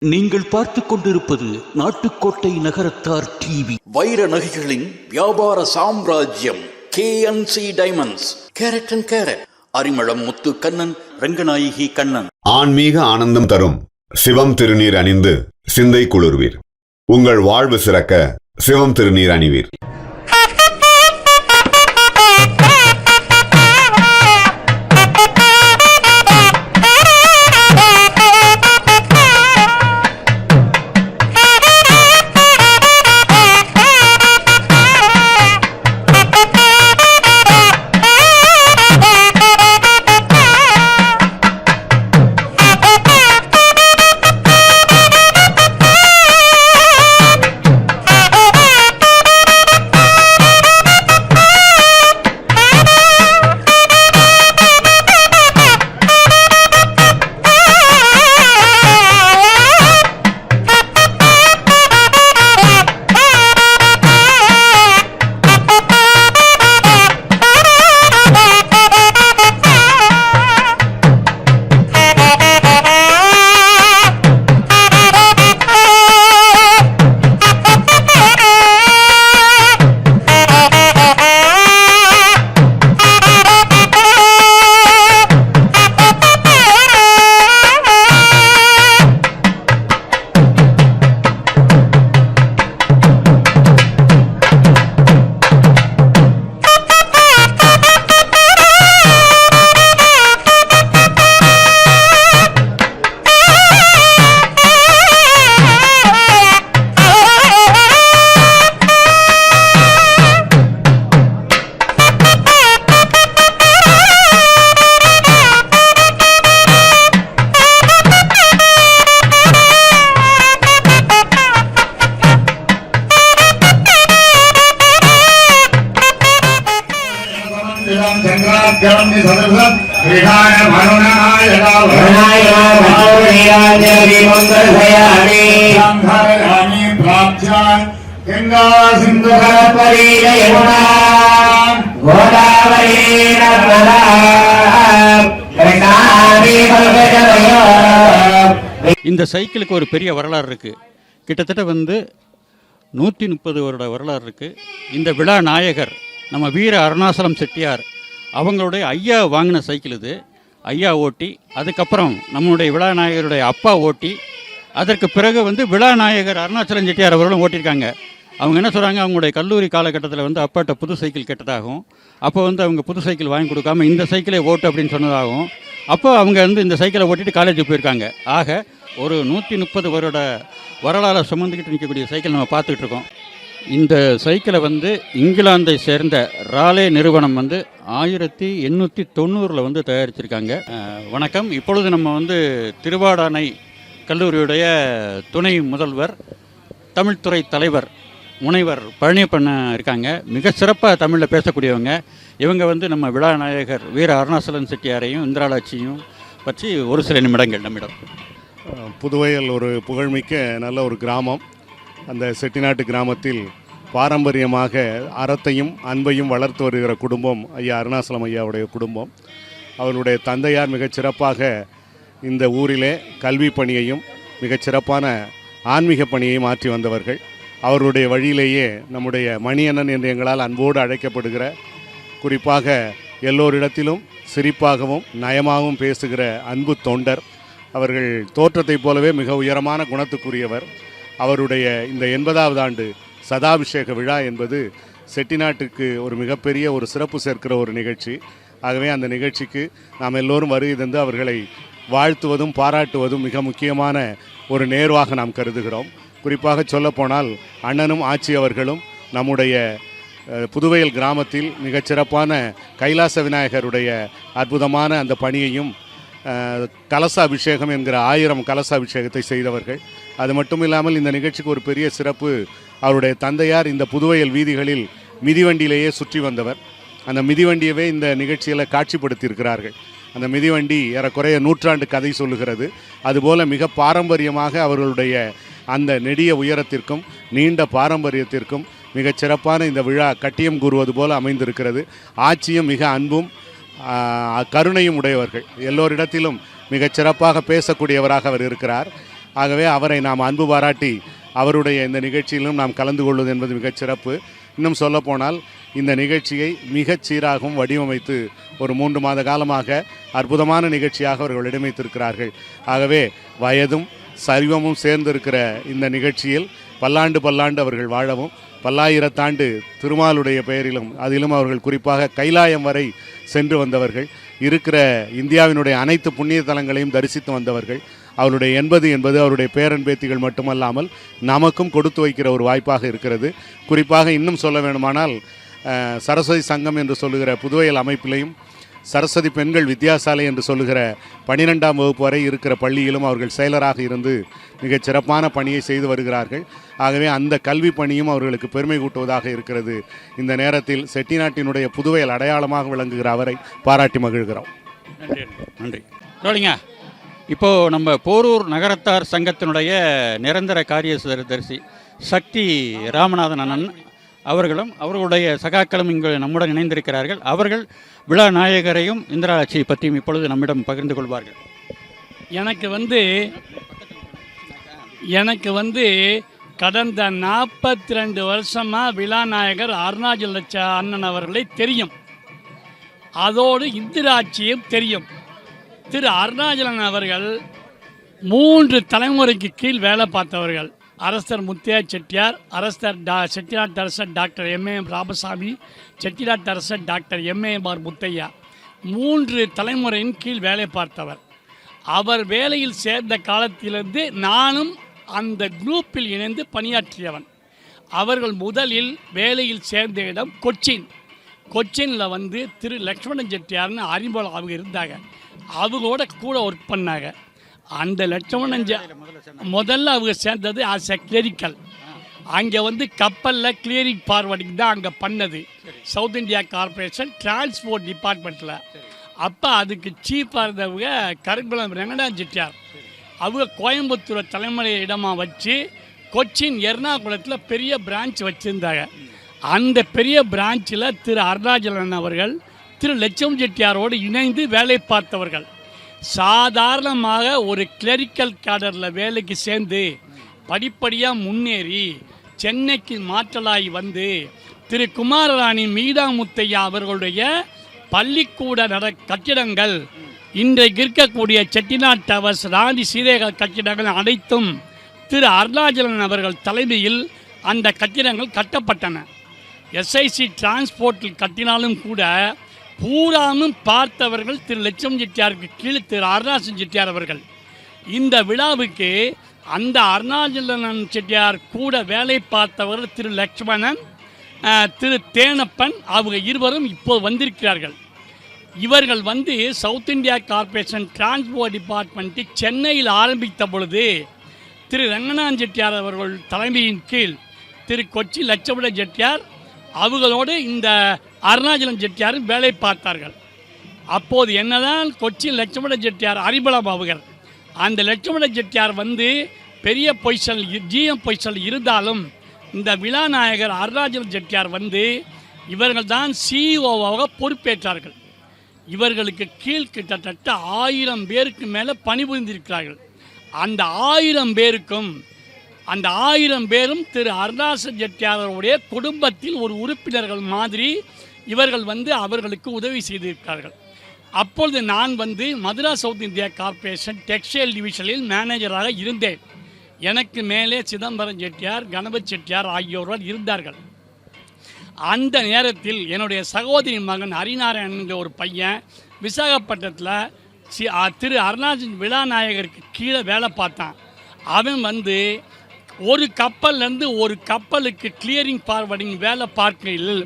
நீங்கள் பார்த்து கொண்டிருப்பது நாட்டுக்கோட்டை நகரத்தார் டிவி. வைர நகைகளின் வியாபார சாம்ராஜ்யம் KNC diamonds. Carat and carat. Arimalam Muthu Kannan, Ranganayaki Kannan. ஆன்மீக ஆனந்தம் தரும் சிவம் திருநீர் அணிந்து சிந்தை குளிர்வீர். உங்கள் வாழ்வு சிறக்க சிவம் திருநீர் அணிவீர். गंगा सिंधु सरस्वती यमुना गोदावरी नर्मदा இந்த சைக்கிளுக்கு ஒரு பெரிய வரலாறு இருக்குது. கிட்டத்தட்ட 130 வருட வரலாறு இருக்குது. இந்த விழா நாயகர் நம்ம வீர அருணாசலம் செட்டியார் அவங்களுடைய ஐயா வாங்கின சைக்கிள் இது. ஐயா ஓட்டி, அதுக்கப்புறம் நம்மளுடைய விழாநாயகருடைய அப்பா ஓட்டி, அதற்கு பிறகு விழாநாயகர் அருணாச்சலம் செட்டியார் அவர்களும் ஓட்டியிருக்காங்க. அவங்க என்ன சொல்கிறாங்க, அவங்களுடைய கல்லூரி காலகட்டத்தில் அப்பாட்ட புது சைக்கிள் கேட்டதாகவும், அப்போ அவங்க புது சைக்கிள் வாங்கி கொடுக்காம இந்த சைக்கிளை ஓட்டு அப்படின்னு சொன்னதாகவும், அப்போ அவங்க இந்த சைக்கிளை ஓட்டிட்டு காலேஜுக்கு போயிருக்காங்க. ஆக ஒரு 130 வருட வரலாறு சுமந்துக்கிட்டு நிற்கக்கூடிய சைக்கிள் நம்ம பார்த்துக்கிட்டு இருக்கோம். இந்த சைக்கிளை இங்கிலாந்தை சேர்ந்த ராலே நிறுவனம் 1890 தயாரிச்சிருக்காங்க. வணக்கம். இப்பொழுது நம்ம திருவாடானை கல்லூரியுடைய துணை முதல்வர், தமிழ்துறை தலைவர் முனைவர் பழனியப்பன் இருக்காங்க. மிக சிறப்பாக தமிழில் பேசக்கூடியவங்க. இவங்க நம்ம விழாநாயகர் வீர அருணாசலம் செட்டியாரையும் இந்திராளாட்சியும் பற்றி ஒரு சில நிமிடங்கள் நம்மிடம். புதுவையில் ஒரு புகழ்மிக்க நல்ல ஒரு கிராமம். அந்த செட்டிநாட்டு கிராமத்தில் பாரம்பரியமாக அறத்தையும் அன்பையும் வளர்த்து வருகிற குடும்பம் ஐயா அருணாசலம் ஐயாவுடைய குடும்பம். அவருடைய தந்தையார் மிகச்சிறப்பாக இந்த ஊரிலே கல்வி பணியையும் மிகச்சிறப்பான ஆன்மீக பணியையும் மாற்றி வந்தவர்கள். அவருடைய வழியிலேயே நம்முடைய மணியண்ணன் என்று எங்களால் அன்போடு அழைக்கப்படுகிற, குறிப்பாக எல்லோரிடத்திலும் சிரிப்பாகவும் நயமாகவும் பேசுகிற அன்பு தொண்டர். அவர்கள் தோற்றத்தைப் போலவே மிக உயரமான குணத்துக்குரியவர். அவருடைய இந்த 80வது ஆண்டு சதாபிஷேக விழா என்பது செட்டிநாட்டுக்கு ஒரு மிகப்பெரிய ஒரு சிறப்பு சேர்க்கிற ஒரு நிகழ்ச்சி. ஆகவே அந்த நிகழ்ச்சிக்கு நாம் எல்லோரும் வருகை தந்து அவர்களை வாழ்த்துவதும் பாராட்டுவதும் மிக முக்கியமான ஒரு நேர்வாக நாம் கருதுகிறோம். குறிப்பாக சொல்லப்போனால் அண்ணனும் ஆட்சி அவர்களும் நம்முடைய புதுவையில் கிராமத்தில் மிகச்சிறப்பான கைலாச விநாயகருடைய அற்புதமான அந்த பணியையும் கலசாபிஷேகம் என்கிற 1000 கலசாபிஷேகத்தை செய்தவர்கள். அது மட்டும் இல்லாமல் இந்த நிகழ்ச்சிக்கு ஒரு பெரிய சிறப்பு, அவருடைய தந்தையார் இந்த புதுவையில் வீதிகளில் மிதிவண்டியிலேயே சுற்றி வந்தவர். அந்த மிதிவண்டியவே இந்த நிகழ்ச்சியில் காட்சிப்படுத்தியிருக்கிறார்கள். அந்த மிதிவண்டி ஏறக்குறைய 100 ஆண்டு கதை சொல்லுகிறது. அதுபோல் மிக பாரம்பரியமாக அவர்களுடைய அந்த நெடிய உயரத்திற்கும் நீண்ட பாரம்பரியத்திற்கும் மிகச் சிறப்பான இந்த விழா கட்டியம் கூறுவது போல் அமைந்திருக்கிறது. ஆட்சியும் மிக அன்பும் கருணையும் உடையவர்கள். எல்லோரிடத்திலும் மிகச் சிறப்பாக பேசக்கூடியவராக அவர் இருக்கிறார். ஆகவே அவரை நாம் அன்பு பாராட்டி அவருடைய இந்த நிகழ்ச்சியிலும் நாம் கலந்து கொள்வது என்பது மிகச் சிறப்பு. இன்னும் சொல்லப்போனால் இந்த நிகழ்ச்சியை மிகச் சீராகவும் வடிவமைத்து ஒரு 3 மாத காலமாக அற்புதமான நிகழ்ச்சியாக அவர்கள் வடிவமைத்திருக்கிறார்கள். ஆகவே வயதும் சைவமும் சேர்ந்திருக்கிற இந்த நிகழ்ச்சியில் பல்லாண்டு அவர்கள் வாழவும், பல்லாயிரத்தாண்டு திருமாலுடைய பெயரிலும் அதிலும் அவர்கள் குறிப்பாக கைலாயம் வரை சென்று வந்தவர்கள், இருக்கிற இந்தியாவினுடைய அனைத்து புண்ணிய தலங்களையும் தரிசித்து வந்தவர்கள். அவருடைய 80 என்பது அவருடைய பேரன் பேத்திகள் மட்டுமல்லாமல் நமக்கும் கொடுத்து வைக்கிற ஒரு வாய்ப்பாக இருக்கிறது. குறிப்பாக இன்னும் சொல்ல வேண்டுமானால் சரஸ்வதி சங்கம் என்று சொல்லுகிற புதுவையில் அமைப்பிலையும், சரஸ்வதி பெண்கள் வித்யாசாலை என்று சொல்லுகிற 12ஆம் வகுப்பு வரை இருக்கிற பள்ளியிலும் அவர்கள் செயலராக இருந்து மிகச் சிறப்பான பணியை செய்து வருகிறார்கள். ஆகவே அந்த கல்வி பணியும் அவர்களுக்கு பெருமை கூட்டுவதாக இருக்கிறது. இந்த நேரத்தில் செட்டிநாட்டினுடைய புதுவையில் அடையாளமாக விளங்குகிற அவரை பாராட்டி மகிழ்கிறோம். நன்றி நன்றி. ரோலிங்க. இப்போது நம்ம போரூர் நகரத்தார் சங்கத்தினுடைய நிரந்தர காரியதரிசி சக்தி ராமநாதன் அண்ணன் அவர்களும் அவர்களுடைய சகாக்களும் இங்கு நம்முடன் இணைந்திருக்கிறார்கள். அவர்கள் விழா நாயகரையும் இந்திராட்சியை பற்றியும் இப்பொழுது நம்மிடம் பகிர்ந்து கொள்வார்கள். எனக்கு வந்து கடந்த 42 வருஷமாக விழாநாயகர் அருணாச்சல அண்ணன் அவர்களை தெரியும். அதோடு இந்திராட்சியும் தெரியும். திரு அருணாச்சலன் அவர்கள் 3 தலைமுறைக்கு கீழ் வேலை பார்த்தவர்கள். அரசர் முத்தையா செட்டியார், அரசர் செட்டிநாட்டு அரசர் டாக்டர் எம்ஏஎம் ராமசாமி, செட்டிநாட்டு அரசர் டாக்டர் எம்ஏஎம்ஆர் முத்தையா, 3 தலைமுறையின் கீழ் வேலை பார்த்தவர். அவர் வேலையில் சேர்ந்த காலத்திலிருந்து நானும் அந்த குரூப்பில் இணைந்து பணியாற்றியவன். அவர்கள் முதலில் வேலையில் சேர்ந்த இடம் கொச்சினில் வந்து திரு லக்ஷ்மணன் செட்டியார்னு அறிமுகம் அவங்க இருந்தாங்க. அவங்களோட கூட ஒர்க் பண்ணாங்க. அந்த லட்சுமணன் முதல்ல அவங்க சேர்ந்தது ஆஸ் எ கிளரிக்கல். அங்கே வந்து கப்பலில் கிளியரிங் ஃபார்வர்டிங் தான் அங்கே பண்ணது, சவுத் இந்தியா கார்பரேஷன் டிரான்ஸ்போர்ட் டிபார்ட்மெண்ட்டில். அப்போ அதுக்கு சீஃபாக இருந்தவங்க கருங்குளம் ரெங்கடான் செட்டியார். அவங்க கோயம்புத்தூரை தலைமுறை இடமாக வச்சு கொச்சின் எர்ணாகுளத்தில் பெரிய பிரான்ச் வச்சுருந்தாங்க. அந்த பெரிய பிரான்ச்சில் திரு அருணாச்சலன் அவர்கள் திரு லட்சுமணன் செட்டியாரோடு இணைந்து வேலை பார்த்தவர்கள். சாதாரணமாக ஒரு கிளரிக்கல் கேடரில் வேலைக்கு சேர்ந்து படிப்படியாக முன்னேறி சென்னைக்கு மாற்றலாகி வந்து திரு குமாரராணி மீடாமுத்தையா அவர்களுடைய பள்ளிக்கூட கட்டிடங்கள், இன்றைக்கு இருக்கக்கூடிய செட்டிநாட் டவர்ஸ், ராணி சீதேகர் கட்டிடங்கள் அனைத்தும் திரு அருணாச்சலன் அவர்கள் தலைமையில் அந்த கட்டிடங்கள் கட்டப்பட்டன. எஸ்ஐசி டிரான்ஸ்போர்ட்டில் கட்டினாலும் கூட பூராமும் பார்த்தவர்கள் திரு லட்சுமணன் செட்டியாருக்கு கீழே திரு அருணாச்சலன் செட்டியார் அவர்கள். இந்த விழாவுக்கு அந்த அருணாச்சலன் செட்டியார் கூட வேலை பார்த்தவர்கள் திரு லட்சுமணன், திரு தேனப்பன், அவங்க இருவரும் இப்போது வந்திருக்கிறார்கள். இவர்கள் வந்து south India corporation transport department சென்னையில் ஆரம்பித்த பொழுது திரு ரங்கநாதன் செட்டியார் அவர்கள் தலைமையின் கீழ் திரு கொச்சி லட்சுமணன் செட்டியார் அவர்களோடு இந்த அருணாச்சலம் செட்டியாரும் வேலை பார்த்தார்கள். அப்போது என்னதான் கொச்சி லட்சுமணன் செட்டியார் அறிமுகம் அவர்கள், அந்த லட்சுமணன் செட்டியார் வந்து பெரிய பொய்சல் ஜிஎம் பொய்சல் இருந்தாலும் இந்த விழாநாயகர் அருணாச்சலம் செட்டியார் வந்து இவர்கள் தான் சிஇஓவாக பொறுப்பேற்றார்கள். இவர்களுக்கு கீழ் கிட்டத்தட்ட 1000 பேருக்கு மேலே பணிபுரிந்திருக்கிறார்கள். அந்த 1000 பேரும் திரு அருணாச்சல செட்டியாருடைய குடும்பத்தில் ஒரு உறுப்பினர்கள் மாதிரி இவர்கள் வந்து அவர்களுக்கு உதவி செய்திருக்கிறார்கள். அப்பொழுது நான் வந்து Madras south India corporation textile டிவிஷனில் மேனேஜராக இருந்தேன். எனக்கு மேலே சிதம்பரம் செட்டியார், கணபதி செட்டியார் ஆகியோர்கள் இருந்தார்கள். அந்த நேரத்தில் என்னுடைய சகோதரி மகன் ஹரிநாராயணன் ஒரு பையன் விசாகப்பட்டினத்தில் திரு அருணாச்சல விழாநாயகருக்கு கீழே வேலை பார்த்தான். அவன் வந்து ஒரு கப்பல்லேருந்து ஒரு கப்பலுக்கு கிளியரிங் ஃபார்வர்டிங் வேலை பார்க்கையில்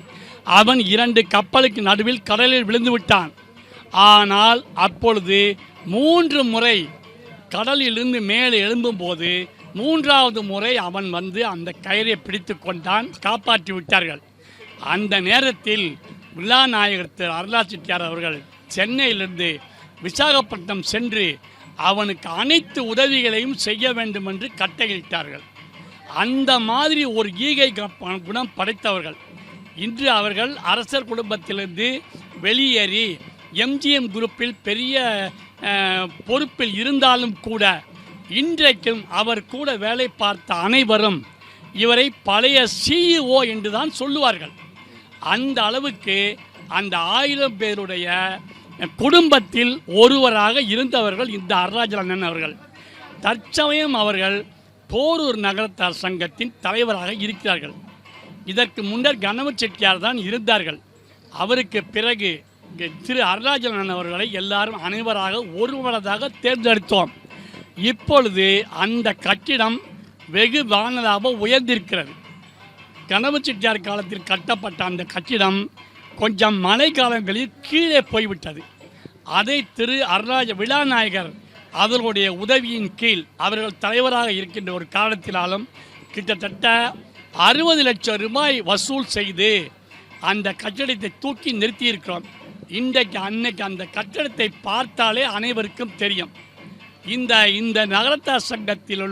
அவன் 2 கப்பலுக்கு நடுவில் கடலில் விழுந்து விட்டான். ஆனால் அப்பொழுது 3 முறை கடலிலிருந்து மேலே எழும்பும்போது 3வது முறை அவன் வந்து அந்த கயிறை பிடித்து கொண்டான், காப்பாற்றி விட்டார்கள். அந்த நேரத்தில் விழாநாயகர் திரு அருணாச்சல செட்டியார் அவர்கள் சென்னையிலிருந்து விசாகப்பட்டினம் சென்று அவனுக்கு அனைத்து உதவிகளையும் செய்ய வேண்டும் என்று கட்டளையிட்டார்கள். அந்த மாதிரி ஒரு ஈகை குணம் படைத்தவர்கள். இன்று அவர்கள் அரசர் குடும்பத்திலிருந்து வெளியேறி எம்ஜிஎம் குரூப்பில் பெரிய பொறுப்பில் இருந்தாலும் கூட இன்றைக்கும் அவர் கூட வேலை பார்த்த அனைவரும் இவரை பழைய CEO என்று தான் சொல்லுவார்கள். அந்த அளவுக்கு அந்த 1000 பேருடைய குடும்பத்தில் ஒருவராக இருந்தவர்கள் இந்த அருணாச்சலம் அவர்கள். தற்சமயம் அவர்கள் போரூர் நகரத்தார் சங்கத்தின் தலைவராக இருக்கிறார்கள். இதற்கு முன்னர் கணவன் செட்டியார் தான் இருந்தார்கள். அவருக்கு பிறகு திரு அருணாச்சலம் அவர்களை எல்லாரும் அனைவராக ஒருவரதாக தேர்ந்தெடுத்தோம். இப்பொழுது அந்த கட்டிடம் வெகு வானலாக உயர்ந்திருக்கிறது. கணவன் செட்டியார் காலத்தில் கட்டப்பட்ட அந்த கட்டிடம் கொஞ்சம் மழை காலங்களில் கீழே போய்விட்டது. அதை திரு விழாநாயகர் அவர்களுடைய உதவியின் கீழ் அவர்கள் தலைவராக இருக்கின்ற ஒரு காலத்தினாலும் கிட்டத்தட்ட 60 லட்சம் ரூபாய் வசூல் செய்து அந்த கட்டடத்தை தூக்கி நிறுத்தியிருக்கிறோம். அன்னைக்கு அந்த கட்டடத்தை பார்த்தாலே அனைவருக்கும் தெரியும். இந்த நகரத்தார் சங்கத்தில்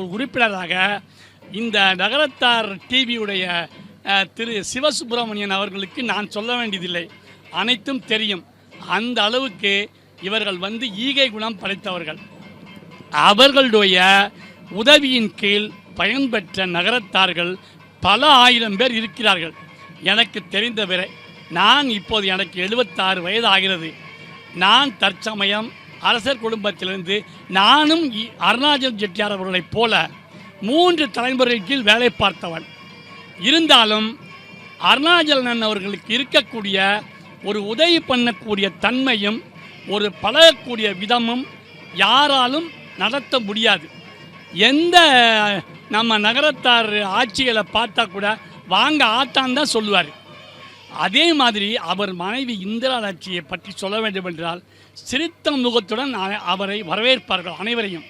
ஒரு உறுப்பினராக இந்த நகரத்தார் டிவியுடைய திரு சிவசுப்பிரமணியன் அவர்களுக்கு நான் சொல்ல வேண்டியதில்லை, அனைத்தும் தெரியும். அந்த அளவுக்கு இவர்கள் ஈகை குணம் படைத்தவர்கள். அவர்களுடைய உதவியின் கீழ் பயன்பெற்ற நகரத்தார்கள் பல ஆயிரம் பேர் இருக்கிறார்கள். எனக்கு தெரிந்தவரை நான் இப்போது எனக்கு 76 வயது ஆகிறது. நான் தற்சமயம் அரசர் குடும்பத்திலிருந்து நானும் அருணாச்சலம் செட்டியார் அவர்களைப் போல 3 தலைமுறை கீழ் வேலை பார்த்தவன். இருந்தாலும் அருணாச்சலம் அவர்களுக்கு இருக்கக்கூடிய ஒரு உதவி பண்ணக்கூடிய தன்மையும் ஒரு பழகக்கூடிய விதமும் யாராலும் நடத்த முடியாது. எந்த நம்ம நகரத்தார் ஆட்சிகளை பார்த்தா கூட வாங்க ஆட்டான் தான் சொல்லுவார். அதே மாதிரி அவர் மனைவி இந்திரா ஆட்சியை பற்றி சொல்ல வேண்டும் என்றால் சிரித்த முகத்துடன் அவரை வரவேற்பார்கள் அனைவரையும்.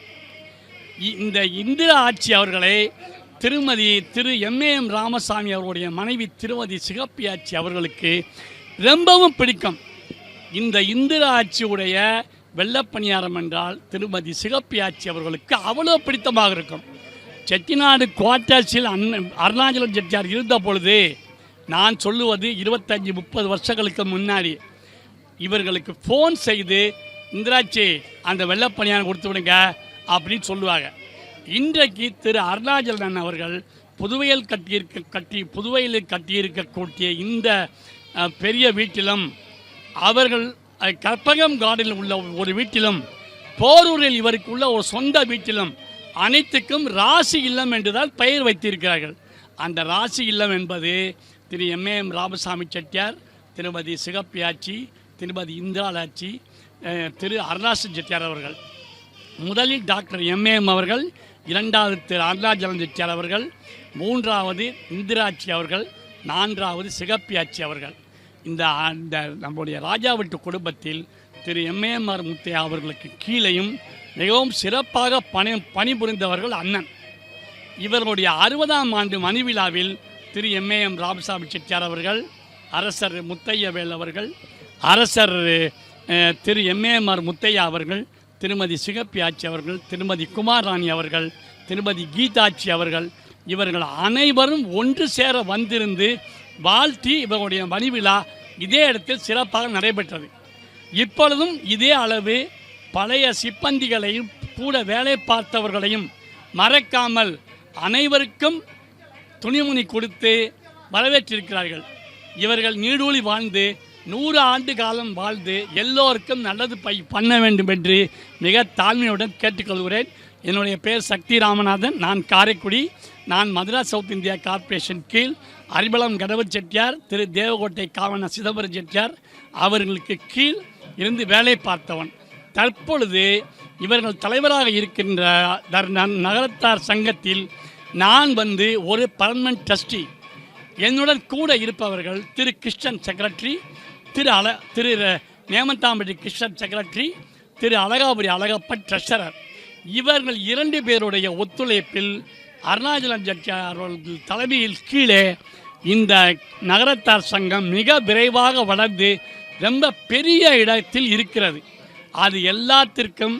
இந்த இந்திரா ஆட்சி அவர்களை திரு M.A.M. ராமசாமி அவருடைய மனைவி திருமதி சிகப்பி ஆட்சி அவர்களுக்கு ரொம்பவும் பிடிக்கும். இந்த இந்திரா ஆட்சியுடைய வெள்ளப்பணியாரம் என்றால் திருமதி சிகப்பி ஆட்சி அவர்களுக்கு அவ்வளோ பிடித்தமாக இருக்கும். செட்டிநாடு குவார்ட்டர்ஸில் அருணாச்சலம் செட்டியார் இருந்த பொழுது நான் சொல்லுவது 25-30 வருஷங்களுக்கு முன்னாடி இவர்களுக்கு ஃபோன் செய்து இந்திராட்சி அந்த வெள்ளப்பணியாரம் கொடுத்து விடுங்க அப்படின்னு சொல்லுவாங்க. இன்றைக்கு திரு அருணாச்சலம் அவர்கள் புதுவையில் கட்டியிருக்கக்கூடிய இந்த பெரிய வீட்டிலும் அவர்கள் கற்பகம் கார்டனில் உள்ள ஒரு வீட்டிலும் போரூரில் இவருக்கு உள்ள ஒரு சொந்த வீட்டிலும் அனைத்துக்கும் ராசி இல்லம் என்றுதான் பெயர் வைத்திருக்கிறார்கள். அந்த ராசி இல்லம் என்பது திரு M.A.M. ராமசாமி செட்டியார், திருமதி சிகப்பி ஆட்சி, திருமதி இந்திரா ஆட்சி, திரு அருணாச்சலம் செட்டியார் அவர்கள், முதலில் டாக்டர் M.A.M. அவர்கள், இரண்டாவது திரு அருணாச்சலம் செட்டியார் அவர்கள், மூன்றாவது இந்திராட்சி அவர்கள், நான்காவது சிகப்பி ஆட்சி அவர்கள். இந்த நம்முடைய ராஜா வீட்டு குடும்பத்தில் திரு M.A.M. முத்தையா அவர்களுக்கு கீழேயும் மிகவும் சிறப்பாக பணிபுரிந்தவர்கள் அண்ணன். இவர்களுடைய 60ஆம் ஆண்டு மணிவிழாவில் திரு M.A.M. ராமசாமி செட்டியார் அவர்கள், அரசர் முத்தையவேல் அவர்கள், அரசர் திரு M.A.M. முத்தையா அவர்கள், திருமதி சிகப்பி ஆட்சி அவர்கள், திருமதி குமாராணி அவர்கள், திருமதி கீதாட்சி அவர்கள், இவர்கள் அனைவரும் ஒன்று சேர வந்திருந்து வாழ்த்தி இவர்களுடைய மணிவிழா இதே இடத்தில் சிறப்பாக நடைபெற்றது. இப்பொழுதும் இதே அளவு பழைய சிப்பந்திகளையும் கூட வேலை பார்த்தவர்களையும் மறக்காமல் அனைவருக்கும் துணிமணி கொடுத்து வரவேற்றிருக்கிறார்கள். இவர்கள் நீடூழி வாழ்ந்து 100 ஆண்டு காலம் வாழ்ந்து எல்லோருக்கும் நல்லது பண்ண வேண்டும் என்று மிக தாழ்மையுடன் கேட்டுக்கொள்கிறேன். என்னுடைய பேர் சக்தி ராமநாதன். நான் காரைக்குடி. நான் மதுராஸ் சவுத் இந்தியா கார்ப்பரேஷன் கீழ் அரிபலம் கணவன் செட்டியார், திரு தேவகோட்டை காவன சிதம்பரம் செட்டியார் அவர்களுக்கு கீழ் இருந்து வேலை பார்த்தவன். தற்பொழுது இவர்கள் தலைவராக இருக்கின்ற நகரத்தார் சங்கத்தில் நான் ஒரு பர்மனன்ட் ட்ரஸ்டி. என்னுடன் கூட இருப்பவர்கள் திரு கிருஷ்ணன் செக்ரட்டரி, திரு நேமந்தாம்பட்டி கிருஷ்ணன் செக்ரட்டரி, திரு அழகாபுரி அழகப்பன் ட்ரெஷரர். இவர்கள் 2 பேருடைய ஒத்துழைப்பில் அருணாச்சலம் செட்டியார் அவர்கள் தலைமையில் கீழே இந்த நகரத்தார் சங்கம் மிக விரைவாக வளர்ந்து ரொம்ப பெரிய இடத்தில் இருக்கிறது. அது எல்லாத்திற்கும்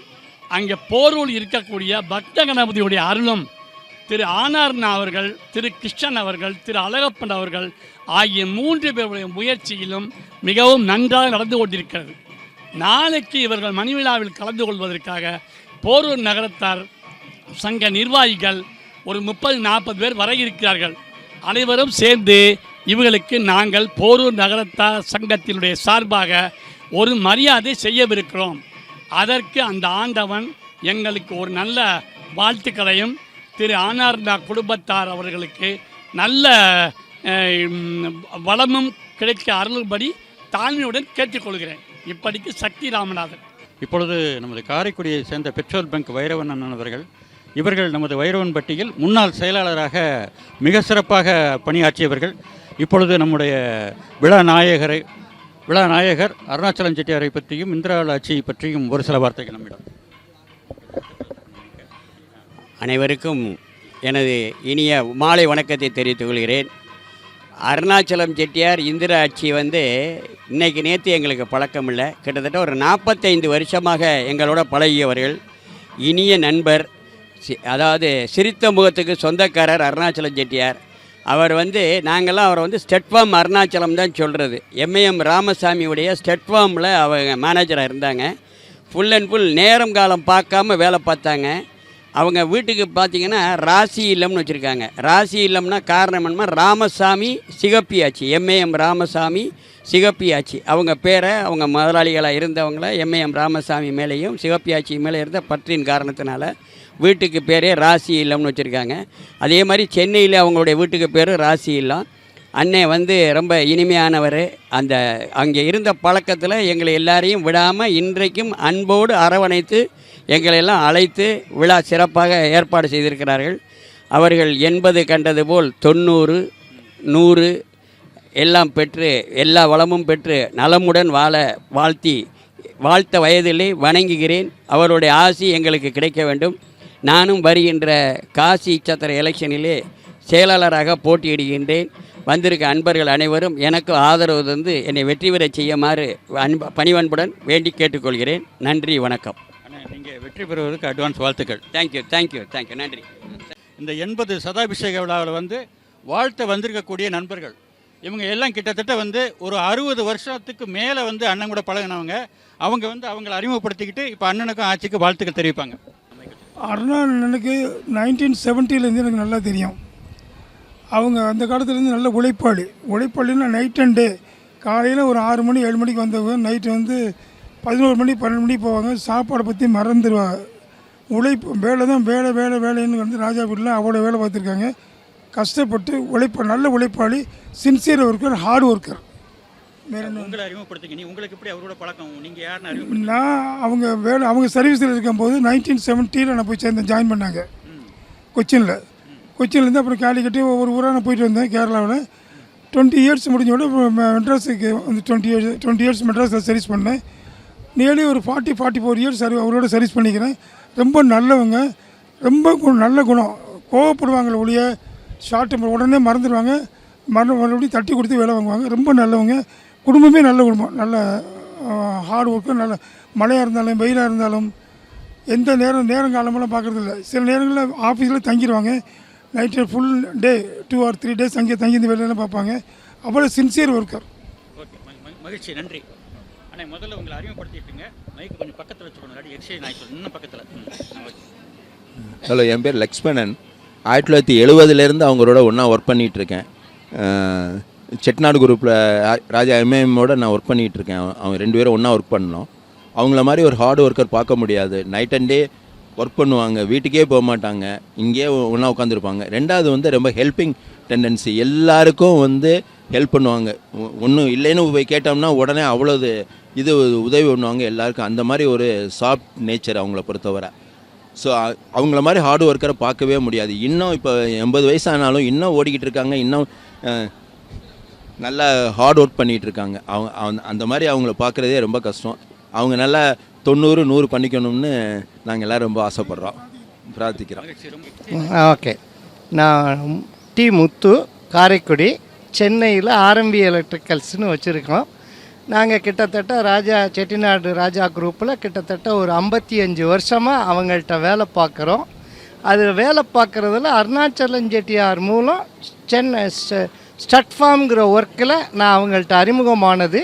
அங்கே போரூர் இருக்கக்கூடிய பக்த கணபதியுடைய அருளும், திரு ஆனார்னா அவர்கள், திரு கிருஷ்ணன் அவர்கள், திரு அழகப்பன் அவர்கள் ஆகிய 3 பேருடைய முயற்சியிலும் மிகவும் நன்றாக நடந்து கொண்டிருக்கிறது. நாளைக்கு இவர்கள் மணிவிழாவில் கலந்து கொள்வதற்காக போரூர் நகரத்தார் சங்க நிர்வாகிகள் ஒரு 30-40 பேர் வர இருக்கிறார்கள். அனைவரும் சேர்ந்து இவர்களுக்கு நாங்கள் போரூர் நகரத்தார் சங்கத்தினுடைய சார்பாக ஒரு மரியாதை செய்யவிருக்கிறோம். அதற்கு அந்த ஆண்டவன் எங்களுக்கு ஒரு நல்ல வாழ்த்துக்களையும் திரு ஆனார்னா குடும்பத்தார் அவர்களுக்கு நல்ல வளமும் கிடைக்க அருள்படி தாழ்மையுடன் கேட்டுக்கொள்கிறேன். இப்படிக்கு சக்தி ராமநாதன். இப்பொழுது நமது காரைக்குடியை சேர்ந்த பெட்ரோல் பங்க் வைரவன் அண்ணன் அவர்கள், இவர்கள் நமது வைரவன்பட்டியில் முன்னாள் செயலாளராக மிக சிறப்பாக பணியாற்றியவர்கள். இப்பொழுது நம்முடைய விழா நாயகர் அருணாச்சலம் செட்டியாரை பற்றியும் இந்திராள் ஆட்சியை பற்றியும் ஒரு சில வார்த்தைகள் நம்மிடம். அனைவருக்கும் எனது இனிய மாலை வணக்கத்தை தெரிவித்துக் கொள்கிறேன். அருணாச்சலம் செட்டியார் இந்திரா ஆட்சி இன்னைக்கு நேற்று எங்களுக்கு பழக்கம் இல்லை. கிட்டத்தட்ட ஒரு 45 வருஷமாக எங்களோட பழகியவர்கள். இனிய நண்பர், அதாவது சிரித்த முகத்துக்கு சொந்தக்காரர் அருணாச்சலம் செட்டியார். அவர் நாங்கள்லாம் அவரை ஸ்டெட்ஃபார்ம் அருணாச்சலம் தான் சொல்கிறது. எம்ஏஎம் ராமசாமியுடைய ஸ்டெட்ஃபார்மில் அவங்க மேனேஜராக இருந்தாங்க. ஃபுல் அண்ட் ஃபுல் நேரம் காலம் பார்க்காம வேலை பார்த்தாங்க. அவங்க வீட்டுக்கு பார்த்தீங்கன்னா ராசி இல்லம்னு வச்சுருக்காங்க. ராசி இல்லம்னா காரணம் என்னமா, ராமசாமி சிகப்பியாச்சி, எம்ஏஎம் ராமசாமி சிகப்பியாச்சி அவங்க பேரை அவங்க முதலாளிகளாக இருந்தவங்கள எம்ஏஎம் ராமசாமி மேலேயும் சிகப்பியாச்சி மேலே இருந்த பற்றின் காரணத்தினால வீட்டுக்கு பேரே ராசி இல்லம்னு வச்சுருக்காங்க. அதே மாதிரி சென்னையில் அவங்களுடைய வீட்டுக்கு பேர் ராசி இல்லம். அண்ணே ரொம்ப இனிமையானவர். அங்கே இருந்த பழக்கத்தில் எங்களை எல்லாரையும் விடாமல் இன்றைக்கும் அன்போடு அரவணைத்து எங்களையெல்லாம் அழைத்து விழா சிறப்பாக ஏற்பாடு செய்திருக்கிறார்கள். அவர்கள் 80 கண்டது போல் 90, 100 எல்லாம் பெற்று எல்லா வளமும் பெற்று நலமுடன் வாழ வாழ்த்த வயதிலே வணங்குகிறேன். அவருடைய ஆசி எங்களுக்கு கிடைக்க வேண்டும். நானும் வருகின்ற காசி சத்திர எலெக்ஷனிலே செயலாளராக போட்டியிடுகின்றேன். வந்திருக்க அன்பர்கள் அனைவரும் எனக்கு ஆதரவு தந்து என்னை வெற்றி பெற செய்யுமாறு பணிவன்புடன் வேண்டி கேட்டுக்கொள்கிறேன். நன்றி, வணக்கம். நீங்கள் வெற்றி பெறுவதற்கு அட்வான்ஸ் வாழ்த்துக்கள். தேங்க்யூ, நன்றி. இந்த 80 சதாபிஷேக விழாவில் வாழ்த்த வந்திருக்கக்கூடிய நண்பர்கள் இவங்க எல்லாம் கிட்டத்தட்ட ஒரு 60 வருஷத்துக்கு மேலே அண்ணன் கூட பழகினவங்க. அவங்க அவங்களை அறிமுகப்படுத்திக்கிட்டு இப்போ அண்ணனுக்கும் ஆட்சிக்கு வாழ்த்துக்கள் தெரிவிப்பாங்க. அருணா அண்ணனுக்கு 1970 எனக்கு நல்லா தெரியும். அவங்க அந்த காலத்துலேருந்து நல்ல உழைப்பாளின்னா நைட் அண்ட் டே. காலையில் ஒரு 6 மணி 7 மணிக்கு வந்தவங்க நைட்டு 11 மணி 12 மணிக்கு போவாங்க. சாப்பாடை பற்றி மறந்துடுவாங்க. வேலைன்னு ராஜா வீட்டில் அவ்வளோ வேலை பார்த்துருக்காங்க. கஷ்டப்பட்டு நல்ல உழைப்பாளி, சின்சியர் ஒர்க்கர், ஹார்ட் ஒர்க்கர். உங்களை அறிமுகப்படுத்திங்க. உங்களுக்கு எப்படி அவரோட பழக்கம்? நீங்கள் யாருன்னு அவங்க சர்வீஸில் இருக்கும்போது 1970 நான் போய் ஜாயின் பண்ணாங்க கொச்சின்லேருந்து. அப்புறம் கேலிக்கட்டு ஒவ்வொரு ஊராக நான் போயிட்டு வந்தேன். கேரளாவில் 20 இயர்ஸ் முடிஞ்சோட மெட்ராஸுக்கு 20 இயர்ஸ் மெட்ராஸில் சர்வீஸ் பண்ணேன். நியர்லி ஒரு 44 இயர்ஸ் அவரோட சர்வீஸ் பண்ணிக்கிறேன். ரொம்ப நல்லவங்க, ரொம்ப நல்ல குணம். கோவப்படுவாங்களே ஒழிய ஷார்ட் டெம்பர் உடனே மறந்துடுவாங்க. மறுபடியும் தட்டி கொடுத்து வேலை வாங்குவாங்க. ரொம்ப நல்லவங்க. குடும்பமே நல்ல குடும்பம். நல்ல ஹார்ட் ஒர்க்கு. நல்ல மழையாக இருந்தாலும் வெயிலாக இருந்தாலும் எந்த நேரங்காலமெல்லாம் பார்க்குறதில்ல. சில நேரங்களில் ஆஃபீஸில் தங்கிடுவாங்க. Night full day 2 or 3 days அங்கே தங்கி இந்த வேலையெல்லாம் பார்ப்பாங்க. அவ்வளோ சின்சியர் ஒர்க்கர். ஓகே, மகிழ்ச்சி, நன்றி. ஆனால் முதல்ல உங்களை அறிமுகப்படுத்திட்டுங்க. மைக்கு கொஞ்சம் பக்கத்தில் வச்சுக்கணும். எக்ஸைஸ் நாய்க்கு இன்னும் பக்கத்தில். ஹலோ, என் பேர் லக்ஷ்மணன். 1970 அவங்களோட ஒன்றா ஒர்க் பண்ணிகிட்ருக்கேன். செட்டிநாடு குரூப்பில் ராஜா எம்ஏஎம்மோட நான் ஒர்க் பண்ணிகிட்ருக்கேன். அவங்க 2 பேரும் ஒன்றா ஒர்க் பண்ணோம். அவங்கள மாதிரி ஒரு ஹார்ட் ஒர்க்கர் பார்க்க முடியாது. நைட் அண்ட் டே ஒர்க் பண்ணுவாங்க. வீட்டுக்கே போக மாட்டாங்க. இங்கேயே ஒன்றா உட்காந்துருப்பாங்க. ரெண்டாவது ரொம்ப ஹெல்பிங் டெண்டன்சி. எல்லாருக்கும் ஹெல்ப் பண்ணுவாங்க. ஒன்றும் இல்லைன்னு போய் கேட்டோம்னா உடனே அவ்வளோது உதவி பண்ணுவாங்க எல்லாருக்கும். அந்த மாதிரி ஒரு சாஃப்ட் நேச்சர் அவங்கள பொறுத்தவரை. ஸோ அவங்கள மாதிரி ஹார்ட் ஒர்க்கரை பார்க்கவே முடியாது. இன்னும் இப்போ 80 வயசானாலும் இன்னும் ஓடிக்கிட்டு இருக்காங்க. இன்னும் நல்லா ஹார்ட் ஒர்க் பண்ணிகிட்டு இருக்காங்க. அந்த மாதிரி அவங்கள பார்க்குறதே ரொம்ப கஷ்டம். அவங்க நல்லா 90, 100 பண்ணிக்கணும்னு நாங்கள் எல்லோரும் ரொம்ப ஆசைப்பட்றோம், பிரார்த்திக்கிறோம். ஓகே, நான் டி முத்து, காரைக்குடி, சென்னையில் ஆர்எம்பி எலக்ட்ரிக்கல்ஸ்னு வச்சுருக்கோம். நாங்கள் கிட்டத்தட்ட செட்டிநாடு ராஜா குரூப்பில் கிட்டத்தட்ட ஒரு 55 வருஷமாக அவங்கள்ட்ட வேலை பார்க்குறோம். அது வேலை பார்க்குறதுல அருணாச்சலம் செட்டியார் மூலம் சென்னை ஸ்டட்ஃபார்ம்ங்கிற ஒர்க்கில் நான் அவங்கள்ட்ட அறிமுகமானது.